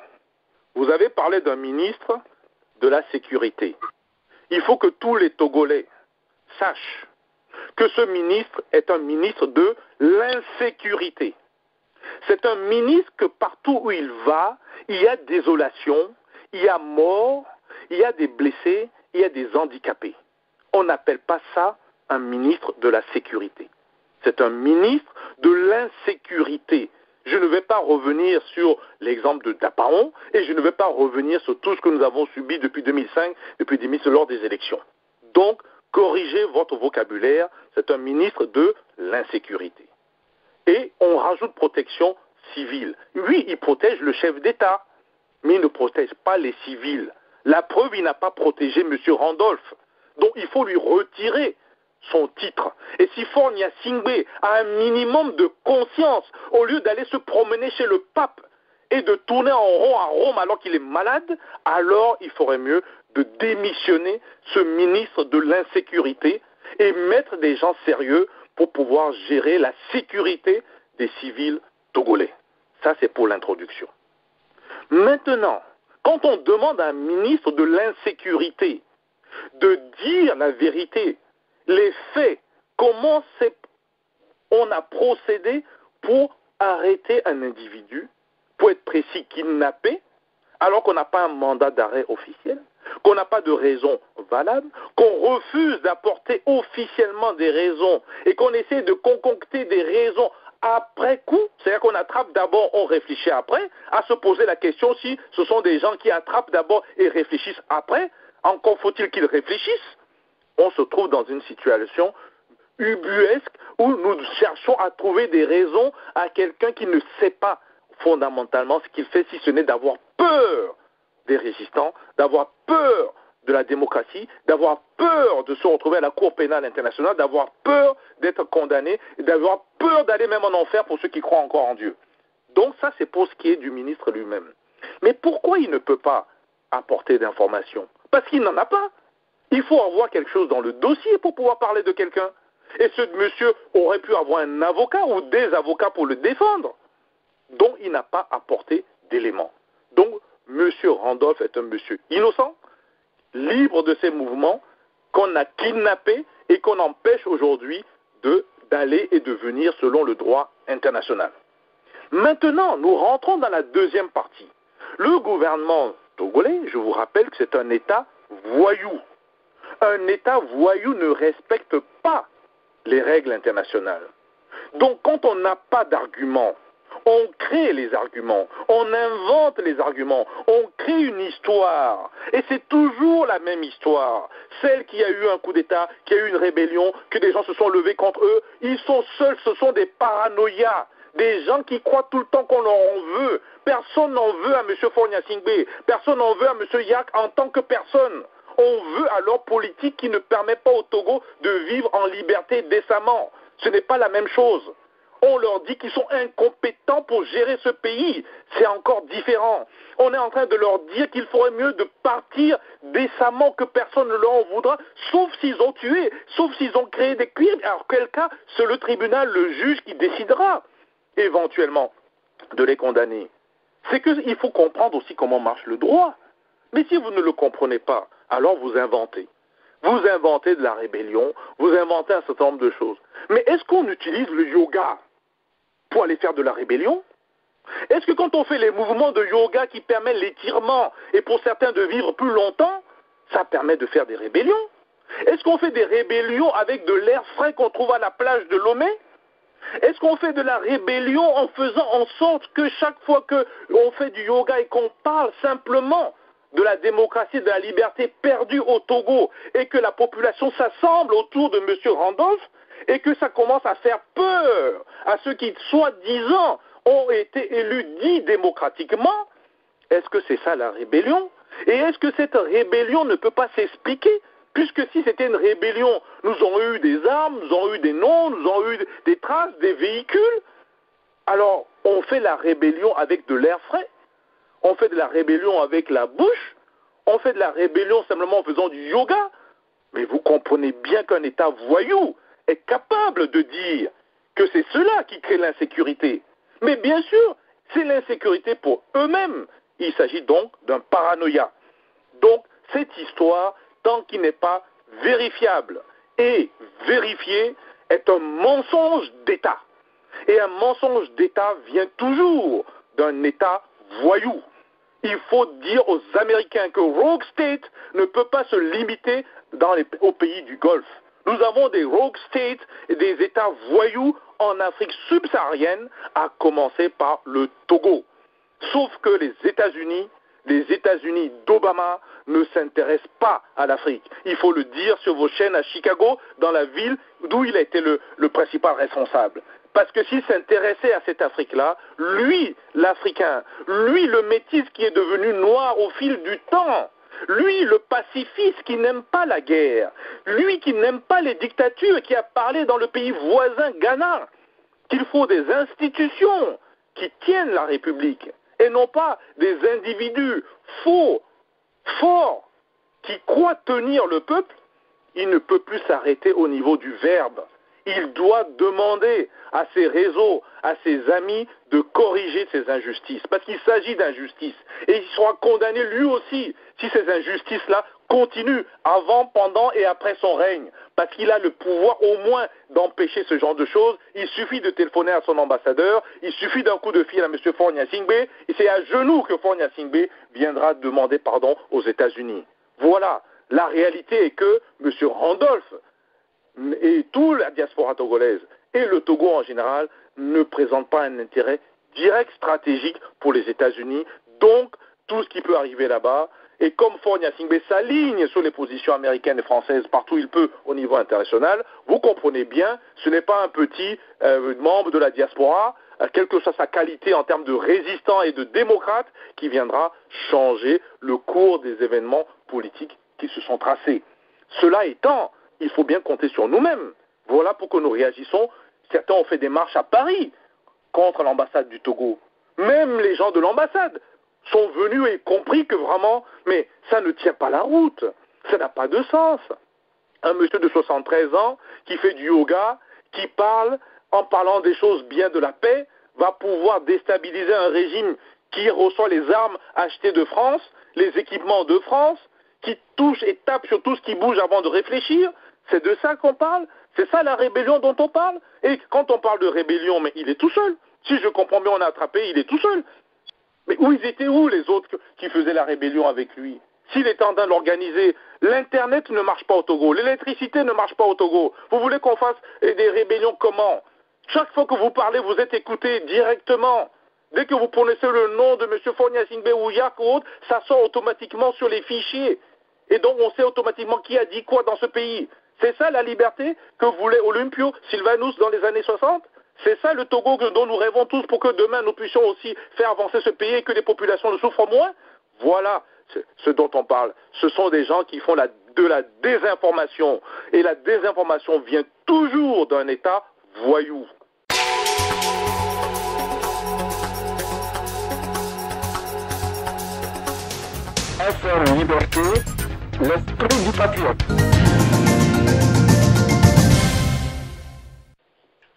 Vous avez parlé d'un ministre de la sécurité. Il faut que tous les Togolais sachent que ce ministre est un ministre de l'insécurité. C'est un ministre que partout où il va, il y a désolation, il y a mort, il y a des blessés, il y a des handicapés. On n'appelle pas ça un ministre de la sécurité. C'est un ministre de l'insécurité. Je ne vais pas revenir sur l'exemple de Dapaon et je ne vais pas revenir sur tout ce que nous avons subi depuis 2005, depuis 2000 lors des élections. Donc, corrigez votre vocabulaire, c'est un ministre de l'insécurité. Et on rajoute protection civile. Oui, il protège le chef d'État, mais il ne protège pas les civils. La preuve, il n'a pas protégé M. Randolph. Donc, il faut lui retirer son titre. Et si Fornia Singbe a un minimum de conscience, au lieu d'aller se promener chez le pape et de tourner en rond à Rome alors qu'il est malade, alors il faudrait mieux de démissionner ce ministre de l'insécurité et mettre des gens sérieux pour pouvoir gérer la sécurité des civils togolais. Ça, c'est pour l'introduction. Maintenant, quand on demande à un ministre de l'insécurité de dire la vérité, les faits, comment on a procédé pour arrêter un individu, pour être précis, kidnappé, alors qu'on n'a pas un mandat d'arrêt officiel, qu'on n'a pas de raison valable, qu'on refuse d'apporter officiellement des raisons et qu'on essaie de concocter des raisons après coup, c'est-à-dire qu'on attrape d'abord, on réfléchit après, à se poser la question si ce sont des gens qui attrapent d'abord et réfléchissent après, encore faut-il qu'ils réfléchissent. On se trouve dans une situation ubuesque où nous cherchons à trouver des raisons à quelqu'un qui ne sait pas fondamentalement ce qu'il fait, si ce n'est d'avoir peur des résistants, d'avoir peur de la démocratie, d'avoir peur de se retrouver à la Cour pénale internationale, d'avoir peur d'être condamné, d'avoir peur d'aller même en enfer pour ceux qui croient encore en Dieu. Donc ça, c'est pour ce qui est du ministre lui-même. Mais pourquoi il ne peut pas apporter d'informations? Parce qu'il n'en a pas. Il faut avoir quelque chose dans le dossier pour pouvoir parler de quelqu'un. Et ce monsieur aurait pu avoir un avocat ou des avocats pour le défendre. Donc il n'a pas apporté d'éléments. Donc M. Randolph est un monsieur innocent, libre de ses mouvements, qu'on a kidnappé et qu'on empêche aujourd'hui d'aller et de venir selon le droit international. Maintenant, nous rentrons dans la deuxième partie. Le gouvernement togolais, je vous rappelle que c'est un État voyou. Un État voyou ne respecte pas les règles internationales. Donc quand on n'a pas d'arguments, on crée les arguments, on invente les arguments, on crée une histoire. Et c'est toujours la même histoire. Celle qui a eu un coup d'État, qui a eu une rébellion, que des gens se sont levés contre eux, ils sont seuls, ce sont des paranoïas. Des gens qui croient tout le temps qu'on leur en veut. Personne n'en veut à M. Fornia Singbe, personne n'en veut à M. Yak en tant que personne. On veut à leur politique qui ne permet pas au Togo de vivre en liberté décemment. Ce n'est pas la même chose. On leur dit qu'ils sont incompétents pour gérer ce pays. C'est encore différent. On est en train de leur dire qu'il faudrait mieux de partir décemment, que personne ne leur en voudra, sauf s'ils ont tué, sauf s'ils ont créé des crimes. Alors quel cas, c'est le tribunal, le juge qui décidera éventuellement de les condamner. C'est qu'il faut comprendre aussi comment marche le droit. Mais si vous ne le comprenez pas, alors vous inventez. Vous inventez de la rébellion, vous inventez un certain nombre de choses. Mais est-ce qu'on utilise le yoga pour aller faire de la rébellion? Est-ce que quand on fait les mouvements de yoga qui permettent l'étirement et pour certains de vivre plus longtemps, ça permet de faire des rébellions? Est-ce qu'on fait des rébellions avec de l'air frais qu'on trouve à la plage de Lomé? Est-ce qu'on fait de la rébellion en faisant en sorte que chaque fois qu'on fait du yoga et qu'on parle simplement de la démocratie, de la liberté perdue au Togo et que la population s'assemble autour de M. Randolph et que ça commence à faire peur à ceux qui, soi-disant, ont été élus dits démocratiquement? Est-ce que c'est ça la rébellion? Et est-ce que cette rébellion ne peut pas s'expliquer? Puisque si c'était une rébellion, nous aurions eu des armes, nous aurions eu des noms, nous aurions eu des traces, des véhicules. Alors, on fait la rébellion avec de l'air frais. On fait de la rébellion avec la bouche. On fait de la rébellion simplement en faisant du yoga. Mais vous comprenez bien qu'un État voyou est capable de dire que c'est cela qui crée l'insécurité. Mais bien sûr, c'est l'insécurité pour eux-mêmes. Il s'agit donc d'un paranoïa. Donc, cette histoire tant qu'il n'est pas vérifiable. Et vérifié est un mensonge d'État. Et un mensonge d'État vient toujours d'un État voyou. Il faut dire aux Américains que Rogue State ne peut pas se limiter aux pays du Golfe. Nous avons des Rogue States et des États voyous en Afrique subsaharienne, à commencer par le Togo. Sauf que les États-Unis d'Obama ne s'intéressent pas à l'Afrique. Il faut le dire sur vos chaînes à Chicago, dans la ville d'où il a été le principal responsable. Parce que s'il s'intéressait à cette Afrique-là, lui, l'Africain, lui, le métis qui est devenu noir au fil du temps, lui, le pacifiste qui n'aime pas la guerre, lui qui n'aime pas les dictatures, qui a parlé dans le pays voisin Ghana qu'il faut des institutions qui tiennent la République et non pas des individus faux, forts, qui croient tenir le peuple, il ne peut plus s'arrêter au niveau du verbe. Il doit demander à ses réseaux, à ses amis de corriger ces injustices, parce qu'il s'agit d'injustices. Et il sera condamné lui aussi si ces injustices-là continuent avant, pendant et après son règne, parce qu'il a le pouvoir au moins d'empêcher ce genre de choses. Il suffit de téléphoner à son ambassadeur, il suffit d'un coup de fil à M. Faure Gnassingbé, et c'est à genoux que Faure Gnassingbé viendra demander pardon aux États-Unis. Voilà, la réalité est que M. Randolph et toute la diaspora togolaise et le Togo en général ne présentent pas un intérêt direct stratégique pour les États-Unis. Donc, tout ce qui peut arriver là-bas, et comme Faure Gnassingbé s'aligne sur les positions américaines et françaises partout où il peut au niveau international, vous comprenez bien, ce n'est pas un petit membre de la diaspora, quelle que soit sa qualité en termes de résistant et de démocrate, qui viendra changer le cours des événements politiques qui se sont tracés. Cela étant, il faut bien compter sur nous-mêmes. Voilà pourquoi nous réagissons. Certains ont fait des marches à Paris contre l'ambassade du Togo. Même les gens de l'ambassade sont venus et compris que vraiment, mais ça ne tient pas la route. Ça n'a pas de sens. Un monsieur de 73 ans qui fait du yoga, qui parle en parlant des choses bien de la paix, va pouvoir déstabiliser un régime qui reçoit les armes achetées de France, les équipements de France, qui touche et tape sur tout ce qui bouge avant de réfléchir. C'est de ça qu'on parle? C'est ça la rébellion dont on parle? Et quand on parle de rébellion, mais il est tout seul. Si je comprends bien, on a attrapé, il est tout seul. Mais où ils étaient où les autres qui faisaient la rébellion avec lui? S'il est en train de l'organiser, l'Internet ne marche pas au Togo, l'électricité ne marche pas au Togo. Vous voulez qu'on fasse des rébellions comment? Chaque fois que vous parlez, vous êtes écouté directement. Dès que vous prononcez le nom de M. Faure Gnassingbé ou Yak ou autre, ça sort automatiquement sur les fichiers. Et donc on sait automatiquement qui a dit quoi dans ce pays. C'est ça la liberté que voulait Olympio Sylvanus dans les années 60? C'est ça le Togo dont nous rêvons tous pour que demain nous puissions aussi faire avancer ce pays et que les populations ne souffrent moins? Voilà ce dont on parle. Ce sont des gens qui font de la désinformation. Et la désinformation vient toujours d'un État voyou. FM Liberté, l'esprit du patriote.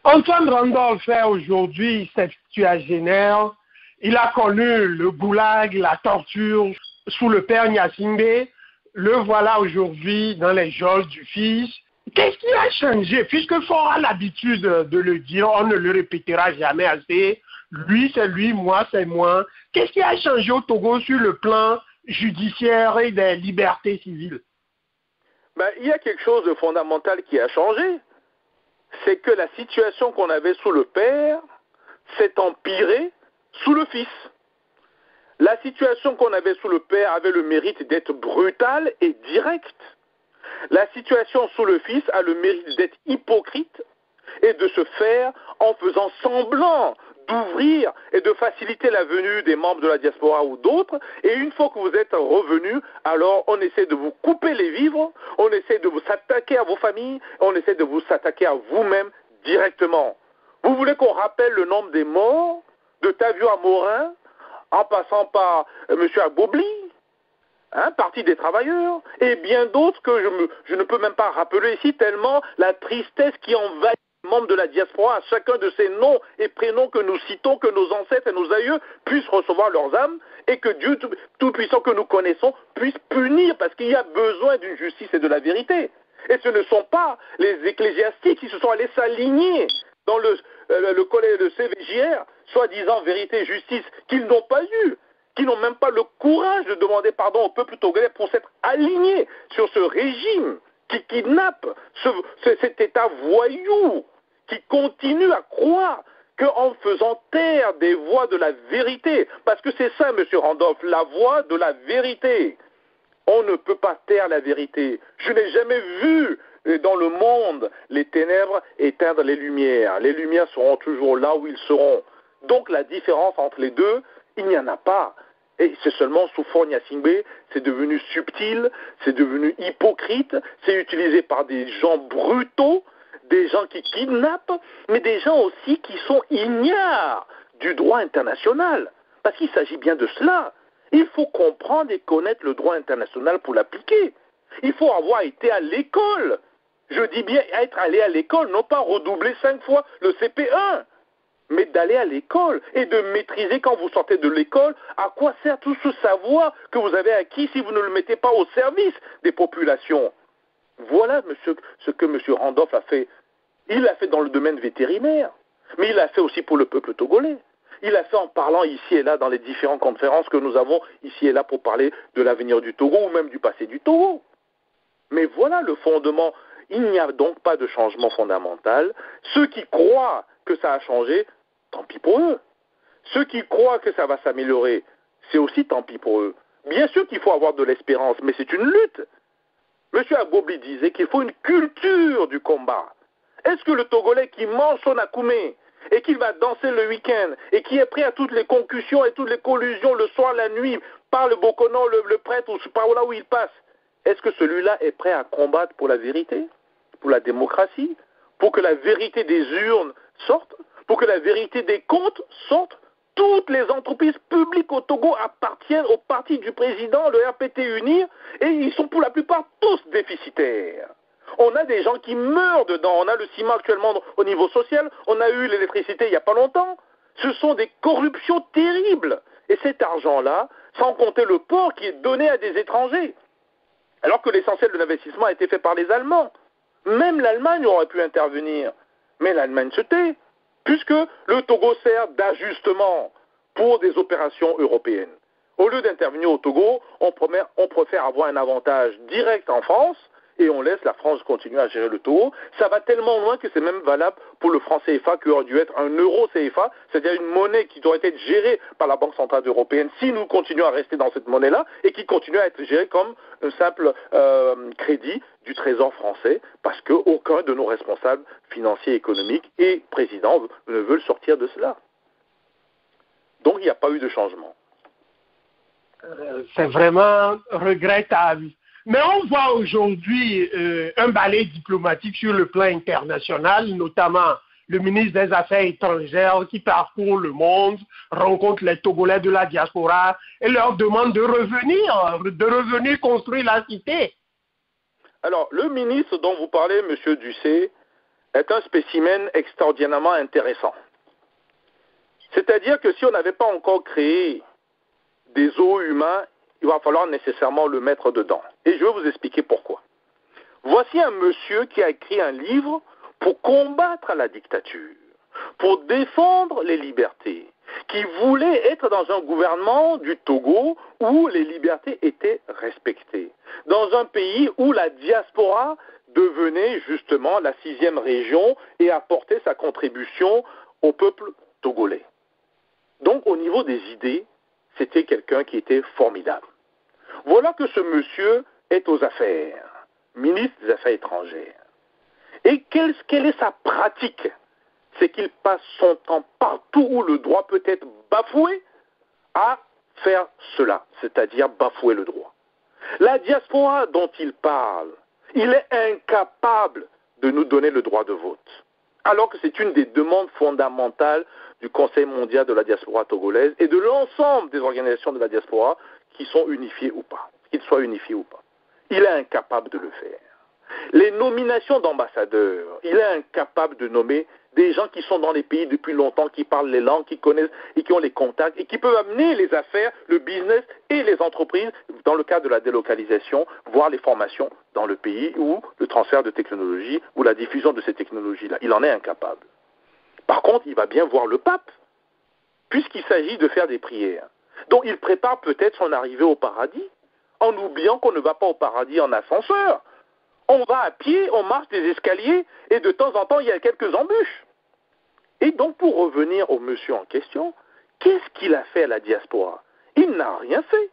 Antoine Randolph est aujourd'hui septuagénaire. Il a connu le goulag, la torture sous le père Gnassingbé. Le voilà aujourd'hui dans les geôles du fils. Qu'est-ce qui a changé? Puisque Faure a l'habitude de le dire, on ne le répétera jamais assez. Lui, c'est lui, moi, c'est moi. Qu'est-ce qui a changé au Togo sur le plan judiciaire et des libertés civiles? Il y a quelque chose de fondamental qui a changé. C'est que la situation qu'on avait sous le père s'est empirée sous le fils. La situation qu'on avait sous le père avait le mérite d'être brutale et directe. La situation sous le fils a le mérite d'être hypocrite et de se faire en faisant semblant d'ouvrir et de faciliter la venue des membres de la diaspora ou d'autres. Et une fois que vous êtes revenus, alors on essaie de vous couper les vivres, on essaie de vous s'attaquer à vos familles, on essaie de vous s'attaquer à vous-même directement. Vous voulez qu'on rappelle le nombre des morts de Tavio Amorin, en passant par M. Agbobli, Parti des travailleurs, et bien d'autres que je ne peux même pas rappeler ici, tellement la tristesse qui envahit membres de la diaspora, à chacun de ces noms et prénoms que nous citons, que nos ancêtres et nos aïeux puissent recevoir leurs âmes et que Dieu Tout-Puissant que nous connaissons puisse punir parce qu'il y a besoin d'une justice et de la vérité. Et ce ne sont pas les ecclésiastiques qui se sont allés s'aligner dans le collège de CVJR, soi-disant vérité et justice, qu'ils n'ont pas eu, qui n'ont même pas le courage de demander pardon au peuple togolais pour s'être alignés sur ce régime qui kidnappe cet État voyou, qui continue à croire qu'en faisant taire des voix de la vérité, parce que c'est ça, M. Randolph, la voix de la vérité. On ne peut pas taire la vérité. Je n'ai jamais vu dans le monde les ténèbres éteindre les lumières. Les lumières seront toujours là où ils seront. Donc la différence entre les deux, il n'y en a pas. Et c'est seulement sous Faure Gnassingbé, c'est devenu subtil, c'est devenu hypocrite, c'est utilisé par des gens brutaux, des gens qui kidnappent, mais des gens aussi qui sont ignares du droit international. Parce qu'il s'agit bien de cela. Il faut comprendre et connaître le droit international pour l'appliquer. Il faut avoir été à l'école. Je dis bien être allé à l'école, non pas redoubler 5 fois le CP1, mais d'aller à l'école et de maîtriser quand vous sortez de l'école à quoi sert tout ce savoir que vous avez acquis si vous ne le mettez pas au service des populations. Voilà ce que M. Randolph a fait. Il l'a fait dans le domaine vétérinaire, mais il l'a fait aussi pour le peuple togolais. Il l'a fait en parlant ici et là dans les différentes conférences que nous avons ici et là pour parler de l'avenir du Togo ou même du passé du Togo. Mais voilà le fondement. Il n'y a donc pas de changement fondamental. Ceux qui croient que ça a changé, tant pis pour eux. Ceux qui croient que ça va s'améliorer, c'est aussi tant pis pour eux. Bien sûr qu'il faut avoir de l'espérance, mais c'est une lutte. M. Agobli disait qu'il faut une culture du combat. Est-ce que le Togolais qui mange son akoumé et qui va danser le week-end et qui est prêt à toutes les concussions et toutes les collusions le soir, la nuit, par le Bokono, le prêtre, ou par là où il passe, est-ce que celui-là est prêt à combattre pour la vérité, pour la démocratie, pour que la vérité des urnes sorte, pour que la vérité des comptes sorte? Toutes les entreprises publiques au Togo appartiennent au parti du président, le RPT Unir, et ils sont pour la plupart tous déficitaires. On a des gens qui meurent dedans. On a le ciment actuellement au niveau social. On a eu l'électricité il n'y a pas longtemps. Ce sont des corruptions terribles. Et cet argent-là, sans compter le port qui est donné à des étrangers. Alors que l'essentiel de l'investissement a été fait par les Allemands. Même l'Allemagne aurait pu intervenir. Mais l'Allemagne se tait, puisque le Togo sert d'ajustement pour des opérations européennes. Au lieu d'intervenir au Togo, on préfère avoir un avantage direct en France, et on laisse la France continuer à gérer le Togo. Ça va tellement loin que c'est même valable pour le franc CFA qui aurait dû être un euro CFA, c'est-à-dire une monnaie qui doit être gérée par la Banque Centrale Européenne si nous continuons à rester dans cette monnaie-là et qui continue à être gérée comme un simple crédit du Trésor français parce qu'aucun de nos responsables financiers, économiques et présidents ne veulent sortir de cela. Donc il n'y a pas eu de changement. C'est vraiment regrettable. Mais on voit aujourd'hui un balai diplomatique sur le plan international, notamment le ministre des Affaires étrangères qui parcourt le monde, rencontre les Togolais de la diaspora et leur demande de revenir construire la cité. Alors, le ministre dont vous parlez, M. Ducé, est un spécimen extraordinairement intéressant. C'est-à-dire que si on n'avait pas encore créé des eaux humains, il va falloir nécessairement le mettre dedans. Et je vais vous expliquer pourquoi. Voici un monsieur qui a écrit un livre pour combattre la dictature, pour défendre les libertés, qui voulait être dans un gouvernement du Togo où les libertés étaient respectées, dans un pays où la diaspora devenait justement la 6e région et apportait sa contribution au peuple togolais. Donc au niveau des idées, c'était quelqu'un qui était formidable. Voilà que ce monsieur est aux affaires, ministre des Affaires étrangères. Et quelle est sa pratique? C'est qu'il passe son temps partout où le droit peut être bafoué à faire cela, c'est-à-dire bafouer le droit. La diaspora dont il parle, il est incapable de nous donner le droit de vote, alors que c'est une des demandes fondamentales du Conseil mondial de la diaspora togolaise et de l'ensemble des organisations de la diaspora qui sont unifiées ou pas, qu'ils soient unifiés ou pas. Il est incapable de le faire. Les nominations d'ambassadeurs, il est incapable de nommer des gens qui sont dans les pays depuis longtemps, qui parlent les langues, qui connaissent et qui ont les contacts et qui peuvent amener les affaires, le business et les entreprises dans le cadre de la délocalisation, voire les formations dans le pays ou le transfert de technologies ou la diffusion de ces technologies-là. Il en est incapable. Par contre, il va bien voir le pape, puisqu'il s'agit de faire des prières. Donc il prépare peut-être son arrivée au paradis, en oubliant qu'on ne va pas au paradis en ascenseur. On va à pied, on marche des escaliers, et de temps en temps, il y a quelques embûches. Et donc, pour revenir au monsieur en question, qu'est-ce qu'il a fait à la diaspora? Il n'a rien fait.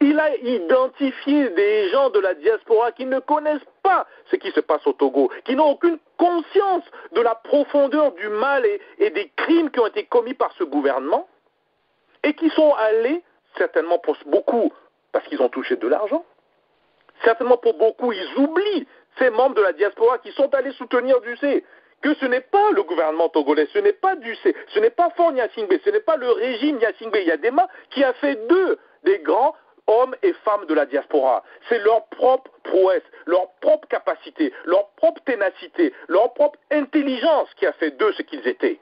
Il a identifié des gens de la diaspora qui ne connaissent pas ce qui se passe au Togo, qui n'ont aucune conscience de la profondeur du mal et des crimes qui ont été commis par ce gouvernement, et qui sont allés, certainement pour beaucoup, parce qu'ils ont touché de l'argent, certainement pour beaucoup, ils oublient ces membres de la diaspora qui sont allés soutenir Ducé, que ce n'est pas le gouvernement togolais, ce n'est pas Ducé, ce n'est pas Faure Gnassingbé, ce n'est pas le régime Gnassingbé Yadema qui a fait d'eux des grands hommes et femmes de la diaspora. C'est leur propre prouesse, leur propre capacité, leur propre ténacité, leur propre intelligence qui a fait d'eux ce qu'ils étaient.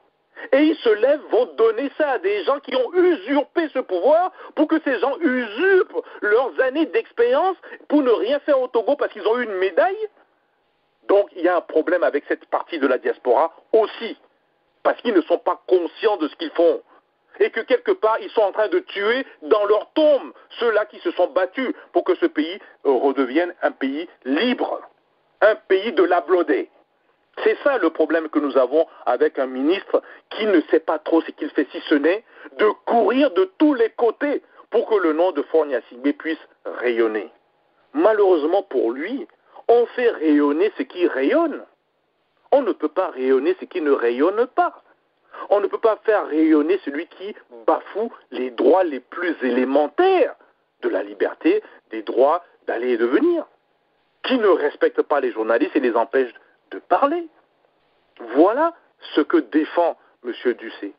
Et ils se lèvent, vont donner ça à des gens qui ont usurpé ce pouvoir pour que ces gens usurpent leurs années d'expérience pour ne rien faire au Togo parce qu'ils ont eu une médaille. Donc il y a un problème avec cette partie de la diaspora aussi, parce qu'ils ne sont pas conscients de ce qu'ils font. Et que quelque part, ils sont en train de tuer dans leur tombe ceux-là qui se sont battus pour que ce pays redevienne un pays libre, un pays de la blodée. C'est ça le problème que nous avons avec un ministre qui ne sait pas trop ce qu'il fait, si ce n'est de courir de tous les côtés pour que le nom de Faure Gnassingbé puisse rayonner. Malheureusement pour lui, on fait rayonner ce qui rayonne. On ne peut pas rayonner ce qui ne rayonne pas. On ne peut pas faire rayonner celui qui bafoue les droits les plus élémentaires de la liberté, des droits d'aller et de venir, qui ne respecte pas les journalistes et les empêche de parler. Voilà ce que défend M. Ducé.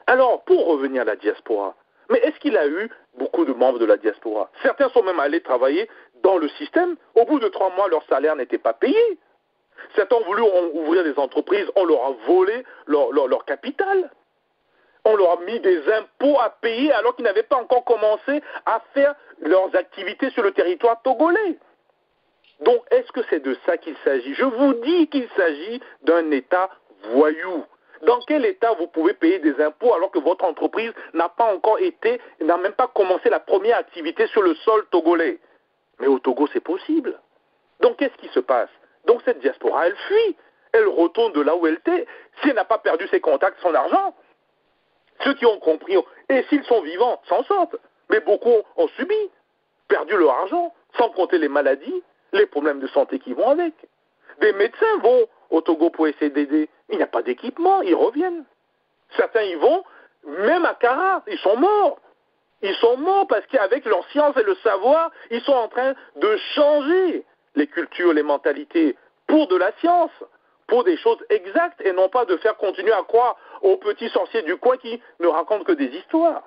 Alors, pour revenir à la diaspora, mais est-ce qu'il a eu beaucoup de membres de la diaspora? Certains sont même allés travailler dans le système. Au bout de 3 mois, leur salaire n'était pas payé. Certains ont voulu ouvrir des entreprises, on leur a volé leur capital. On leur a mis des impôts à payer alors qu'ils n'avaient pas encore commencé à faire leurs activités sur le territoire togolais. Donc, est-ce que c'est de ça qu'il s'agit? Je vous dis qu'il s'agit d'un État voyou. Dans quel État vous pouvez payer des impôts alors que votre entreprise n'a pas encore été, n'a même pas commencé la première activité sur le sol togolais? Mais au Togo, c'est possible. Donc, qu'est-ce qui se passe? Donc, cette diaspora, elle fuit. Elle retourne de là où elle était. Si elle n'a pas perdu ses contacts, son argent. Ceux qui ont compris, et s'ils sont vivants, s'en sortent. Mais beaucoup ont subi, perdu leur argent, sans compter les maladies, les problèmes de santé qui vont avec. Des médecins vont au Togo pour essayer d'aider. Il n'y a pas d'équipement, ils reviennent. Certains y vont, même à Kara, ils sont morts. Ils sont morts parce qu'avec leur science et le savoir, ils sont en train de changer les cultures, les mentalités, pour de la science, pour des choses exactes, et non pas de faire continuer à croire aux petits sorciers du coin qui ne racontent que des histoires.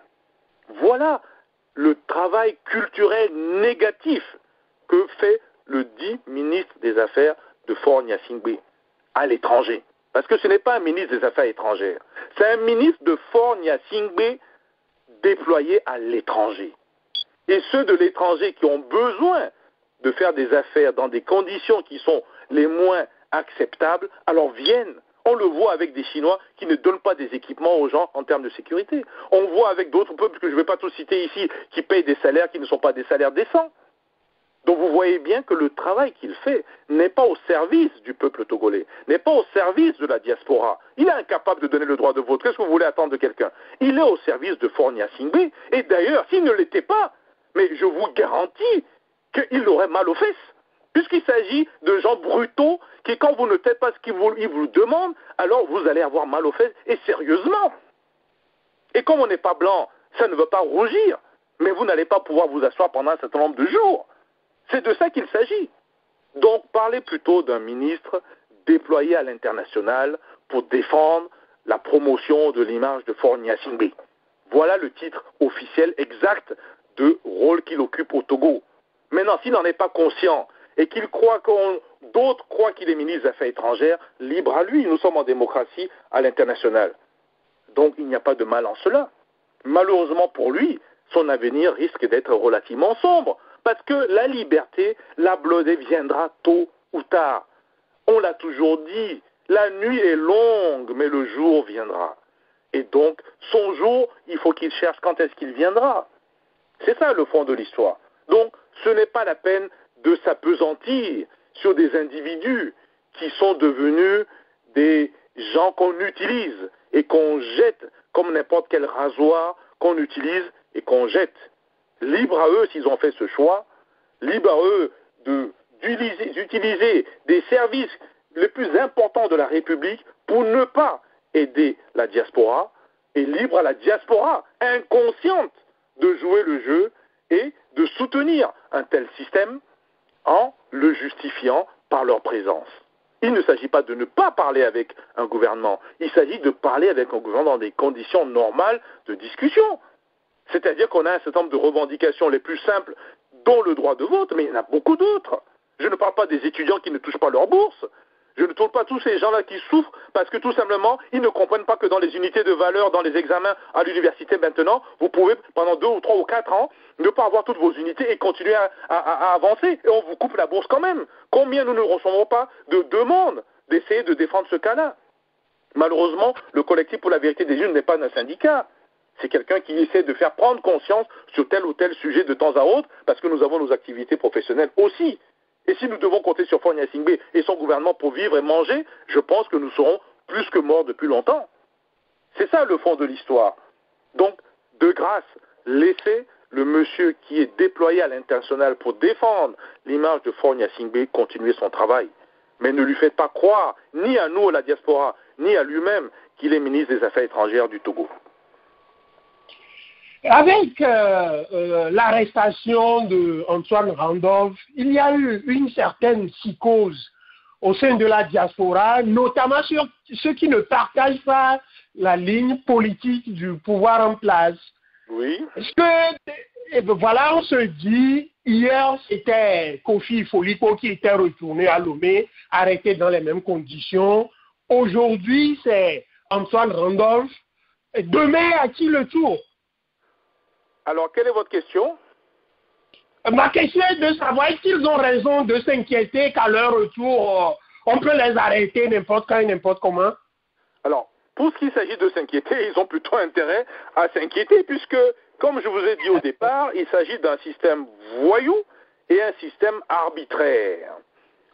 Voilà le travail culturel négatif que fait le dit ministre des Affaires de Faure Gnassingbé à l'étranger. Parce que ce n'est pas un ministre des Affaires étrangères, c'est un ministre de Faure Gnassingbé déployé à l'étranger. Et ceux de l'étranger qui ont besoin de faire des affaires dans des conditions qui sont les moins acceptables, alors viennent. On le voit avec des Chinois qui ne donnent pas des équipements aux gens en termes de sécurité. On le voit avec d'autres peuples que je ne vais pas tous citer ici, qui payent des salaires qui ne sont pas des salaires décents. Donc vous voyez bien que le travail qu'il fait n'est pas au service du peuple togolais, n'est pas au service de la diaspora. Il est incapable de donner le droit de vote. Qu'est-ce que vous voulez attendre de quelqu'un? Il est au service de Faure Gnassingbé. Et d'ailleurs, s'il ne l'était pas, mais je vous garantis qu'il aurait mal aux fesses. Puisqu'il s'agit de gens brutaux qui, quand vous ne faites pas ce qu'ils vous demandent, alors vous allez avoir mal aux fesses, et sérieusement. Et comme on n'est pas blanc, ça ne veut pas rougir, mais vous n'allez pas pouvoir vous asseoir pendant un certain nombre de jours. C'est de ça qu'il s'agit. Donc, parlez plutôt d'un ministre déployé à l'international pour défendre la promotion de l'image de Faure Gnassingbé. Voilà le titre officiel exact de rôle qu'il occupe au Togo. Maintenant, s'il n'en est pas conscient et qu'il croit qu'on D'autres croient qu'il est ministre des Affaires étrangères. Libre à lui. Nous sommes en démocratie à l'international. Donc il n'y a pas de mal en cela. Malheureusement pour lui, son avenir risque d'être relativement sombre. Parce que la liberté, la blodée viendra tôt ou tard. On l'a toujours dit, la nuit est longue, mais le jour viendra. Et donc, son jour, il faut qu'il cherche quand est-ce qu'il viendra. C'est ça le fond de l'histoire. Donc, ce n'est pas la peine de s'apesantir sur des individus qui sont devenus des gens qu'on utilise et qu'on jette comme n'importe quel rasoir qu'on utilise et qu'on jette. Libre à eux s'ils ont fait ce choix, libre à eux d'utiliser des services les plus importants de la République pour ne pas aider la diaspora, et libre à la diaspora inconsciente de jouer le jeu et de soutenir un tel système en le justifiant par leur présence. Il ne s'agit pas de ne pas parler avec un gouvernement, il s'agit de parler avec un gouvernement dans des conditions normales de discussion. C'est-à-dire qu'on a un certain nombre de revendications les plus simples, dont le droit de vote, mais il y en a beaucoup d'autres. Je ne parle pas des étudiants qui ne touchent pas leur bourse. Je ne tourne pas tous ces gens-là qui souffrent parce que tout simplement, ils ne comprennent pas que dans les unités de valeur, dans les examens à l'université maintenant, vous pouvez, pendant 2 ou 3 ou 4 ans, ne pas avoir toutes vos unités et continuer à avancer. Et on vous coupe la bourse quand même. Combien nous ne recevons pas de demandes d'essayer de défendre ce cas-là? Malheureusement, le collectif pour la vérité des urnes n'est pas un syndicat. C'est quelqu'un qui essaie de faire prendre conscience sur tel ou tel sujet de temps à autre, parce que nous avons nos activités professionnelles aussi. Et si nous devons compter sur Faure Gnassingbé et son gouvernement pour vivre et manger, je pense que nous serons plus que morts depuis longtemps. C'est ça le fond de l'histoire. Donc, de grâce, laissez le monsieur qui est déployé à l'international pour défendre l'image de Faure Gnassingbé continuer son travail. Mais ne lui faites pas croire, ni à nous, à la diaspora, ni à lui-même, qu'il est ministre des Affaires étrangères du Togo. Avec l'arrestation d'Antoine Randolph, il y a eu une certaine psychose au sein de la diaspora, notamment sur ceux qui ne partagent pas la ligne politique du pouvoir en place. Oui. Est-ce que, voilà, on se dit, hier c'était Kofi Foliko qui était retourné à Lomé, arrêté dans les mêmes conditions. Aujourd'hui, c'est Antoine Randolph. Demain, à qui le tour? Alors, quelle est votre question? Ma question est de savoir s'ils ont raison de s'inquiéter qu'à leur retour, on peut les arrêter n'importe quand et n'importe comment. Alors, pour ce qui s'agit de s'inquiéter, ils ont plutôt intérêt à s'inquiéter puisque, comme je vous ai dit au départ, il s'agit d'un système voyou et un système arbitraire.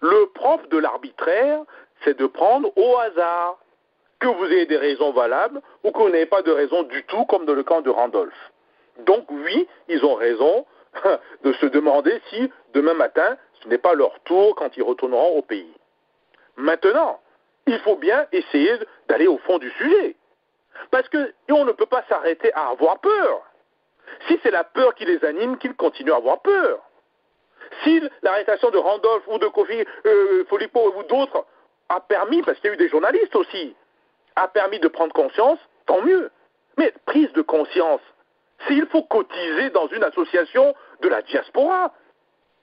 Le propre de l'arbitraire, c'est de prendre au hasard, que vous ayez des raisons valables ou que vous n'ayez pas de raison du tout, comme dans le camp de Randolph. Donc oui, ils ont raison de se demander si demain matin, ce n'est pas leur tour quand ils retourneront au pays. Maintenant, il faut bien essayer d'aller au fond du sujet. Parce qu'on ne peut pas s'arrêter à avoir peur. Si c'est la peur qui les anime, qu'ils continuent à avoir peur. Si l'arrestation de Randolph ou de Kofi Foliko ou d'autres a permis, parce qu'il y a eu des journalistes aussi, a permis de prendre conscience, tant mieux. Mais prise de conscience, s'il faut cotiser dans une association de la diaspora,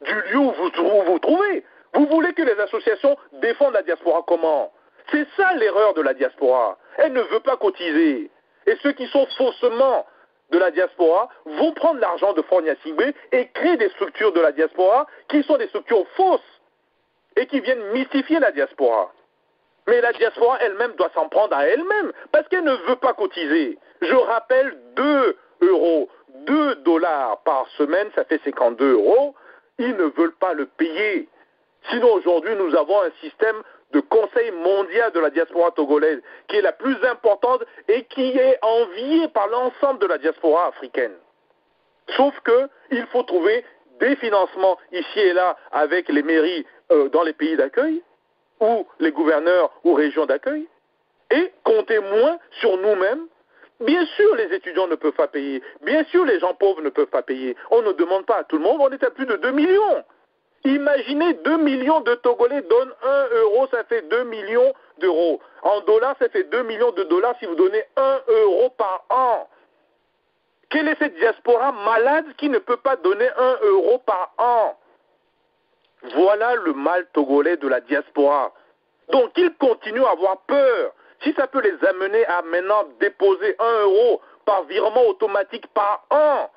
du lieu où vous vous trouvez, vous voulez que les associations défendent la diaspora comment? C'est ça l'erreur de la diaspora. Elle ne veut pas cotiser. Et ceux qui sont faussement de la diaspora vont prendre l'argent de Faure Gnassingbé et créer des structures de la diaspora qui sont des structures fausses et qui viennent mystifier la diaspora. Mais la diaspora elle-même doit s'en prendre à elle-même parce qu'elle ne veut pas cotiser. Je rappelle 2 euros, 2 dollars par semaine, ça fait 52 euros. Ils ne veulent pas le payer. Sinon, aujourd'hui, nous avons un système de conseil mondial de la diaspora togolaise qui est la plus importante et qui est enviée par l'ensemble de la diaspora africaine. Sauf qu'il faut trouver des financements ici et là avec les mairies dans les pays d'accueil ou les gouverneurs ou régions d'accueil et compter moins sur nous-mêmes. Bien sûr, les étudiants ne peuvent pas payer. Bien sûr, les gens pauvres ne peuvent pas payer. On ne demande pas à tout le monde. On est à plus de 2 millions. Imaginez 2 millions de Togolais donnent 1 euro, ça fait 2 millions d'euros. En dollars, ça fait 2 millions de dollars si vous donnez 1 euro par an. Quelle est cette diaspora malade qui ne peut pas donner 1 euro par an? Voilà le mal togolais de la diaspora. Donc ils continuent à avoir peur. Si ça peut les amener à maintenant déposer 1 euro par virement automatique par an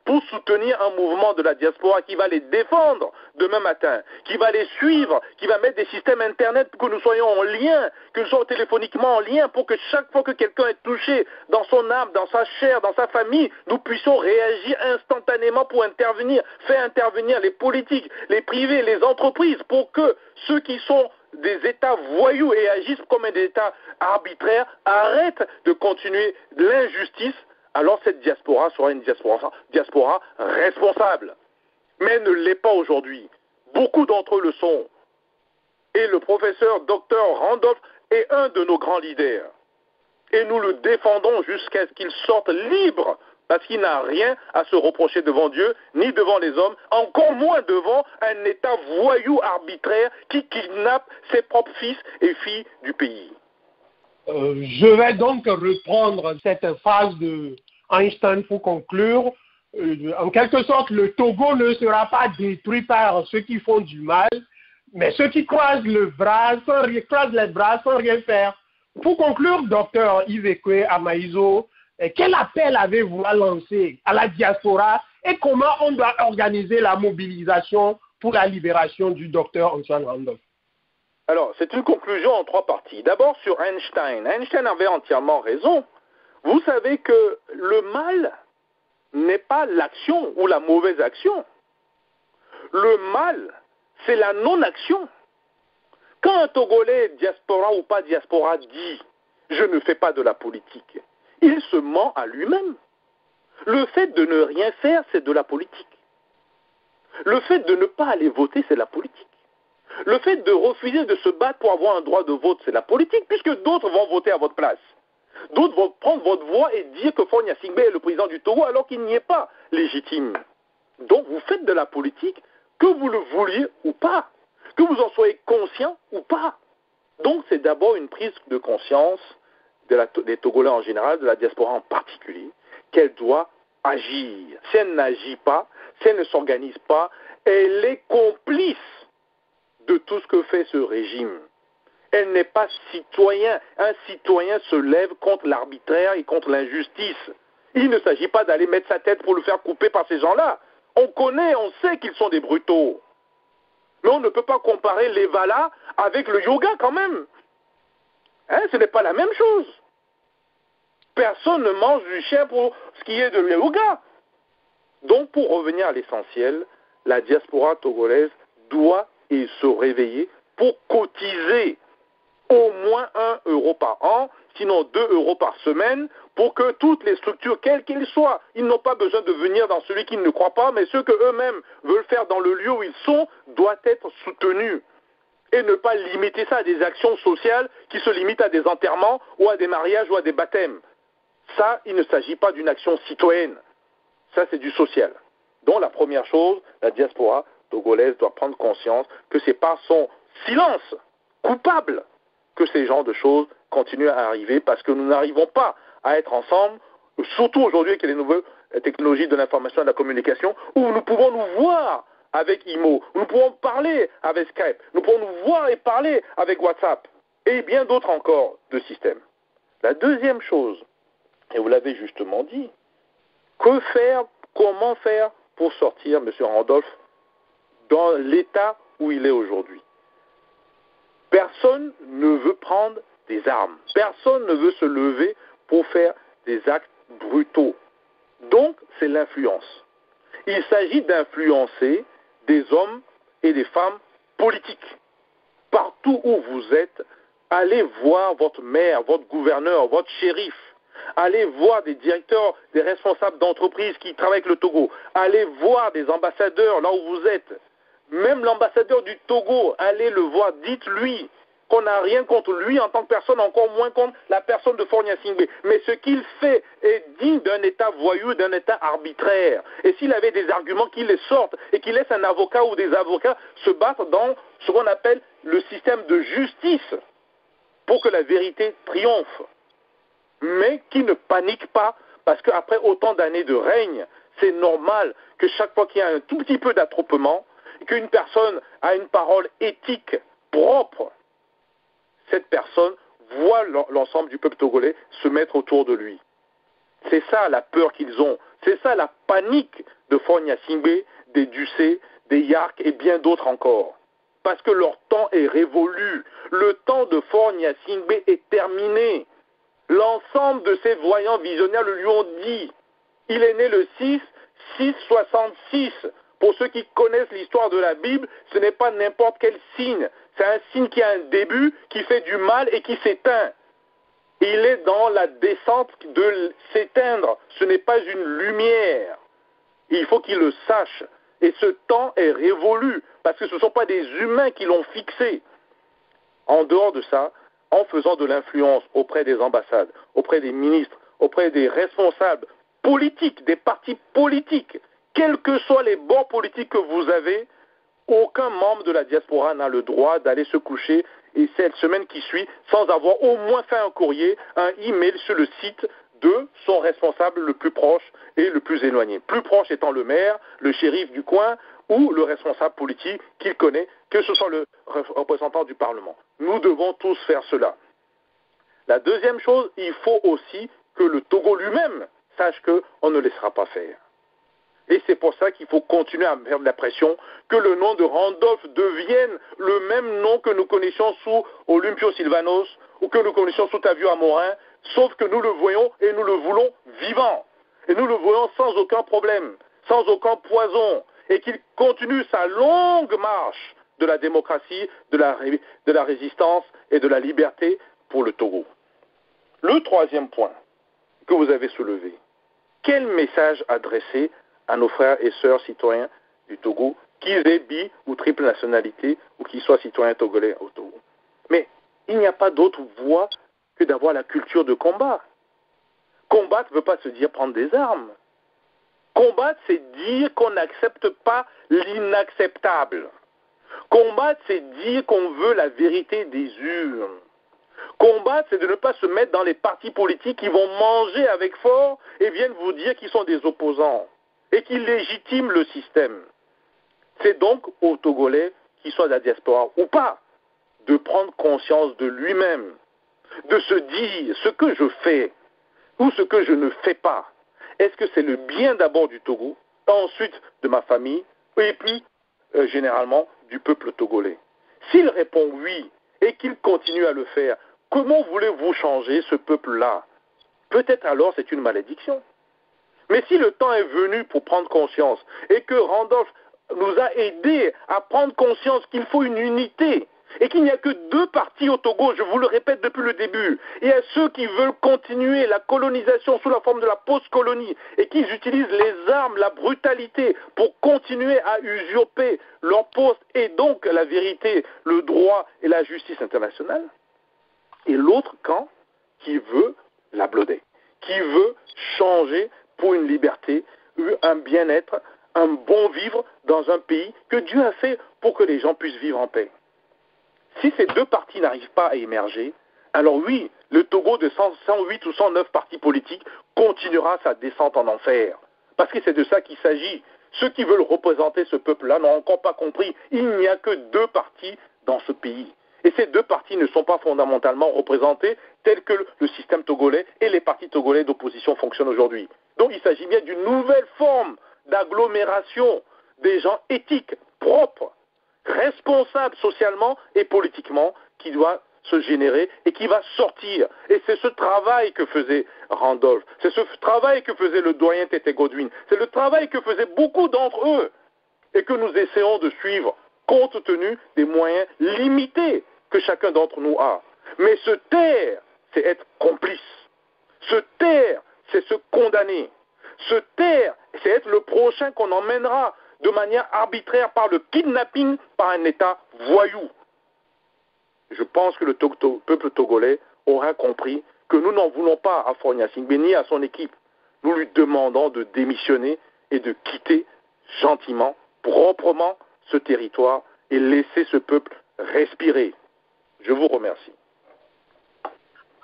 pour soutenir un mouvement de la diaspora qui va les défendre demain matin, qui va les suivre, qui va mettre des systèmes Internet pour que nous soyons en lien, que nous soyons téléphoniquement en lien, pour que chaque fois que quelqu'un est touché dans son âme, dans sa chair, dans sa famille, nous puissions réagir instantanément pour intervenir, faire intervenir les politiques, les privés, les entreprises, pour que ceux qui sont des États voyous et agissent comme des États arbitraires arrêtent de continuer l'injustice. Alors cette diaspora sera une diaspora responsable. Mais elle ne l'est pas aujourd'hui. Beaucoup d'entre eux le sont. Et le professeur Dr Randolph est un de nos grands leaders. Et nous le défendons jusqu'à ce qu'il sorte libre, parce qu'il n'a rien à se reprocher devant Dieu, ni devant les hommes, encore moins devant un État voyou arbitraire qui kidnappe ses propres fils et filles du pays. Je vais donc reprendre cette phrase de Einstein pour conclure. En quelque sorte, le Togo ne sera pas détruit par ceux qui font du mal, mais ceux qui croisent les bras sans rien faire. Pour conclure, docteur Yves Ekwe Amaïzo, quel appel avez-vous à lancer à la diaspora et comment on doit organiser la mobilisation pour la libération du docteur Antoine Randolph? Alors, c'est une conclusion en 3 parties. D'abord sur Einstein. Einstein avait entièrement raison. Vous savez que le mal n'est pas l'action ou la mauvaise action. Le mal, c'est la non-action. Quand un Togolais, diaspora ou pas diaspora, dit « je ne fais pas de la politique », il se ment à lui-même. Le fait de ne rien faire, c'est de la politique. Le fait de ne pas aller voter, c'est la politique. Le fait de refuser de se battre pour avoir un droit de vote, c'est la politique, puisque d'autres vont voter à votre place. D'autres vont prendre votre voix et dire que Faure Gnassingbé est le président du Togo alors qu'il n'y est pas légitime. Donc vous faites de la politique, que vous le vouliez ou pas, que vous en soyez conscient ou pas. Donc c'est d'abord une prise de conscience des Togolais en général, de la diaspora en particulier, qu'elle doit agir. Si elle n'agit pas, si elle ne s'organise pas, elle est complice de tout ce que fait ce régime. Elle n'est pas citoyen. Un citoyen se lève contre l'arbitraire et contre l'injustice. Il ne s'agit pas d'aller mettre sa tête pour le faire couper par ces gens-là. On connaît, on sait qu'ils sont des brutaux. Mais on ne peut pas comparer l'Evala avec le yoga quand même. Hein, ce n'est pas la même chose. Personne ne mange du chien pour ce qui est de yoga. Donc pour revenir à l'essentiel, la diaspora togolaise doit et se réveiller pour cotiser au moins 1 euro par an, sinon 2 euros par semaine, pour que toutes les structures, quelles qu'elles soient, ils n'ont pas besoin de venir dans celui qui ne croit pas, mais ceux qu'eux-mêmes veulent faire dans le lieu où ils sont, doivent être soutenus. Et ne pas limiter ça à des actions sociales qui se limitent à des enterrements ou à des mariages ou à des baptêmes. Ça, il ne s'agit pas d'une action citoyenne. Ça, c'est du social. Donc la première chose, la diaspora togolaise doit prendre conscience que c'est par son silence coupable que ces genres de choses continuent à arriver parce que nous n'arrivons pas à être ensemble, surtout aujourd'hui avec les nouvelles technologies de l'information et de la communication, où nous pouvons nous voir avec IMO, nous pouvons parler avec Skype, nous pouvons nous voir et parler avec WhatsApp, et bien d'autres encore de systèmes. La deuxième chose, et vous l'avez justement dit, que faire, comment faire pour sortir M. Randolph dans l'état où il est aujourd'hui? Personne ne veut prendre des armes. Personne ne veut se lever pour faire des actes brutaux. Donc, c'est l'influence. Il s'agit d'influencer des hommes et des femmes politiques. Partout où vous êtes, allez voir votre maire, votre gouverneur, votre shérif. Allez voir des directeurs, des responsables d'entreprises qui travaillent avec le Togo. Allez voir des ambassadeurs là où vous êtes. Même l'ambassadeur du Togo, allez le voir, dites-lui qu'on n'a rien contre lui en tant que personne, encore moins contre la personne de Faure Gnassingbé. Mais ce qu'il fait est digne d'un État voyou, d'un État arbitraire. Et s'il avait des arguments, qu'il les sorte et qu'il laisse un avocat ou des avocats se battre dans ce qu'on appelle le système de justice pour que la vérité triomphe. Mais qui ne panique pas, parce qu'après autant d'années de règne, c'est normal que chaque fois qu'il y a un tout petit peu d'attroupement, qu'une personne a une parole éthique propre, cette personne voit l'ensemble du peuple togolais se mettre autour de lui. C'est ça la peur qu'ils ont. C'est ça la panique de Faure Gnassingbé, des Ducé, des Yark et bien d'autres encore. Parce que leur temps est révolu. Le temps de Faure Gnassingbé est terminé. L'ensemble de ces voyants visionnaires le lui ont dit. Il est né le 6-66. Pour ceux qui connaissent l'histoire de la Bible, ce n'est pas n'importe quel signe. C'est un signe qui a un début, qui fait du mal et qui s'éteint. Il est dans la descente de s'éteindre. Ce n'est pas une lumière. Il faut qu'il le sache. Et ce temps est révolu, parce que ce ne sont pas des humains qui l'ont fixé. En dehors de ça, en faisant de l'influence auprès des ambassades, auprès des ministres, auprès des responsables politiques, des partis politiques, quels que soient les bords politiques que vous avez, aucun membre de la diaspora n'a le droit d'aller se coucher et cette semaine qui suit sans avoir au moins fait un courrier, un email sur le site de son responsable le plus proche et le plus éloigné. Plus proche étant le maire, le shérif du coin ou le responsable politique qu'il connaît, que ce soit le représentant du Parlement. Nous devons tous faire cela. La deuxième chose, il faut aussi que le Togo lui-même sache qu'on ne laissera pas faire. Et c'est pour ça qu'il faut continuer à faire de la pression, que le nom de Randolph devienne le même nom que nous connaissions sous Olympio Sylvanos ou que nous connaissions sous Tavio Amorin, sauf que nous le voyons et nous le voulons vivant. Et nous le voyons sans aucun problème, sans aucun poison, et qu'il continue sa longue marche de la démocratie, de la résistance et de la liberté pour le Togo. Le troisième point que vous avez soulevé, quel message adresser à nos frères et sœurs citoyens du Togo, qu'ils aient bi ou triple nationalité ou qu'ils soient citoyens togolais au Togo? Mais il n'y a pas d'autre voie que d'avoir la culture de combat. Combattre ne veut pas se dire prendre des armes. Combattre, c'est dire qu'on n'accepte pas l'inacceptable. Combattre, c'est dire qu'on veut la vérité des urnes. Combattre, c'est de ne pas se mettre dans les partis politiques qui vont manger avec Faure et viennent vous dire qu'ils sont des opposants et qui légitiment le système. C'est donc aux Togolais, qu'ils soient de la diaspora ou pas, de prendre conscience de lui-même, de se dire ce que je fais ou ce que je ne fais pas. Est-ce que c'est le bien d'abord du Togo, ensuite de ma famille, et puis généralement du peuple togolais? S'il répond oui et qu'il continue à le faire, comment voulez-vous changer ce peuple-là? Peut-être alors c'est une malédiction. Mais si le temps est venu pour prendre conscience et que Randolph nous a aidés à prendre conscience qu'il faut une unité et qu'il n'y a que deux partis au Togo, je vous le répète depuis le début, il y a ceux qui veulent continuer la colonisation sous la forme de la post-colonie et qui utilisent les armes, la brutalité pour continuer à usurper leur poste et donc la vérité, le droit et la justice internationale, et l'autre camp qui veut la blooder, qui veut changer pour une liberté, un bien-être, un bon vivre dans un pays que Dieu a fait pour que les gens puissent vivre en paix. Si ces deux partis n'arrivent pas à émerger, alors oui, le Togo de 108 ou 109 partis politiques continuera sa descente en enfer. Parce que c'est de ça qu'il s'agit. Ceux qui veulent représenter ce peuple-là n'ont encore pas compris. Il n'y a que deux partis dans ce pays. Et ces deux partis ne sont pas fondamentalement représentés tels que le système togolais et les partis togolais d'opposition fonctionnent aujourd'hui. Donc il s'agit bien d'une nouvelle forme d'agglomération des gens éthiques, propres, responsables socialement et politiquement qui doit se générer et qui va sortir. Et c'est ce travail que faisait Randolph, c'est ce travail que faisait le doyen Tété Godwin, c'est le travail que faisaient beaucoup d'entre eux et que nous essayons de suivre compte tenu des moyens limités que chacun d'entre nous a. Mais se taire, c'est être complice. Se taire, c'est se condamner. Se taire, c'est être le prochain qu'on emmènera de manière arbitraire par le kidnapping par un État voyou. Je pense que le peuple togolais aura compris que nous n'en voulons pas à Faure Gnassingbé ni à son équipe. Nous lui demandons de démissionner et de quitter gentiment, proprement ce territoire et laisser ce peuple respirer. Je vous remercie.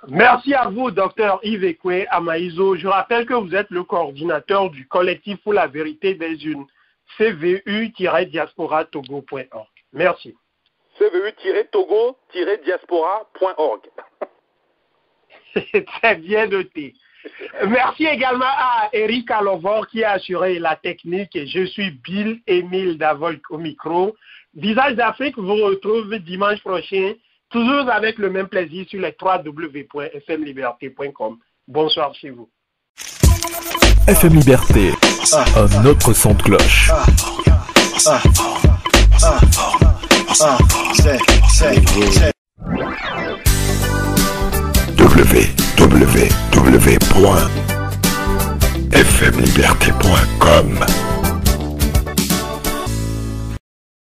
Merci à vous, Dr Yves Ekwe Amaïzo. Je rappelle que vous êtes le coordinateur du collectif pour la vérité des urnes. cvu-diaspora-togo.org. Merci. cvu-togo-diaspora.org. C'est très bien noté. Merci également à Eric Alovor qui a assuré la technique et je suis Bill Émile Davolk au micro. Visage d'Afrique vous retrouve dimanche prochain, toujours avec le même plaisir sur les www.fmliberté.com. Bonsoir chez vous. FM Liberté, un autre son de cloche. www.fmliberté.com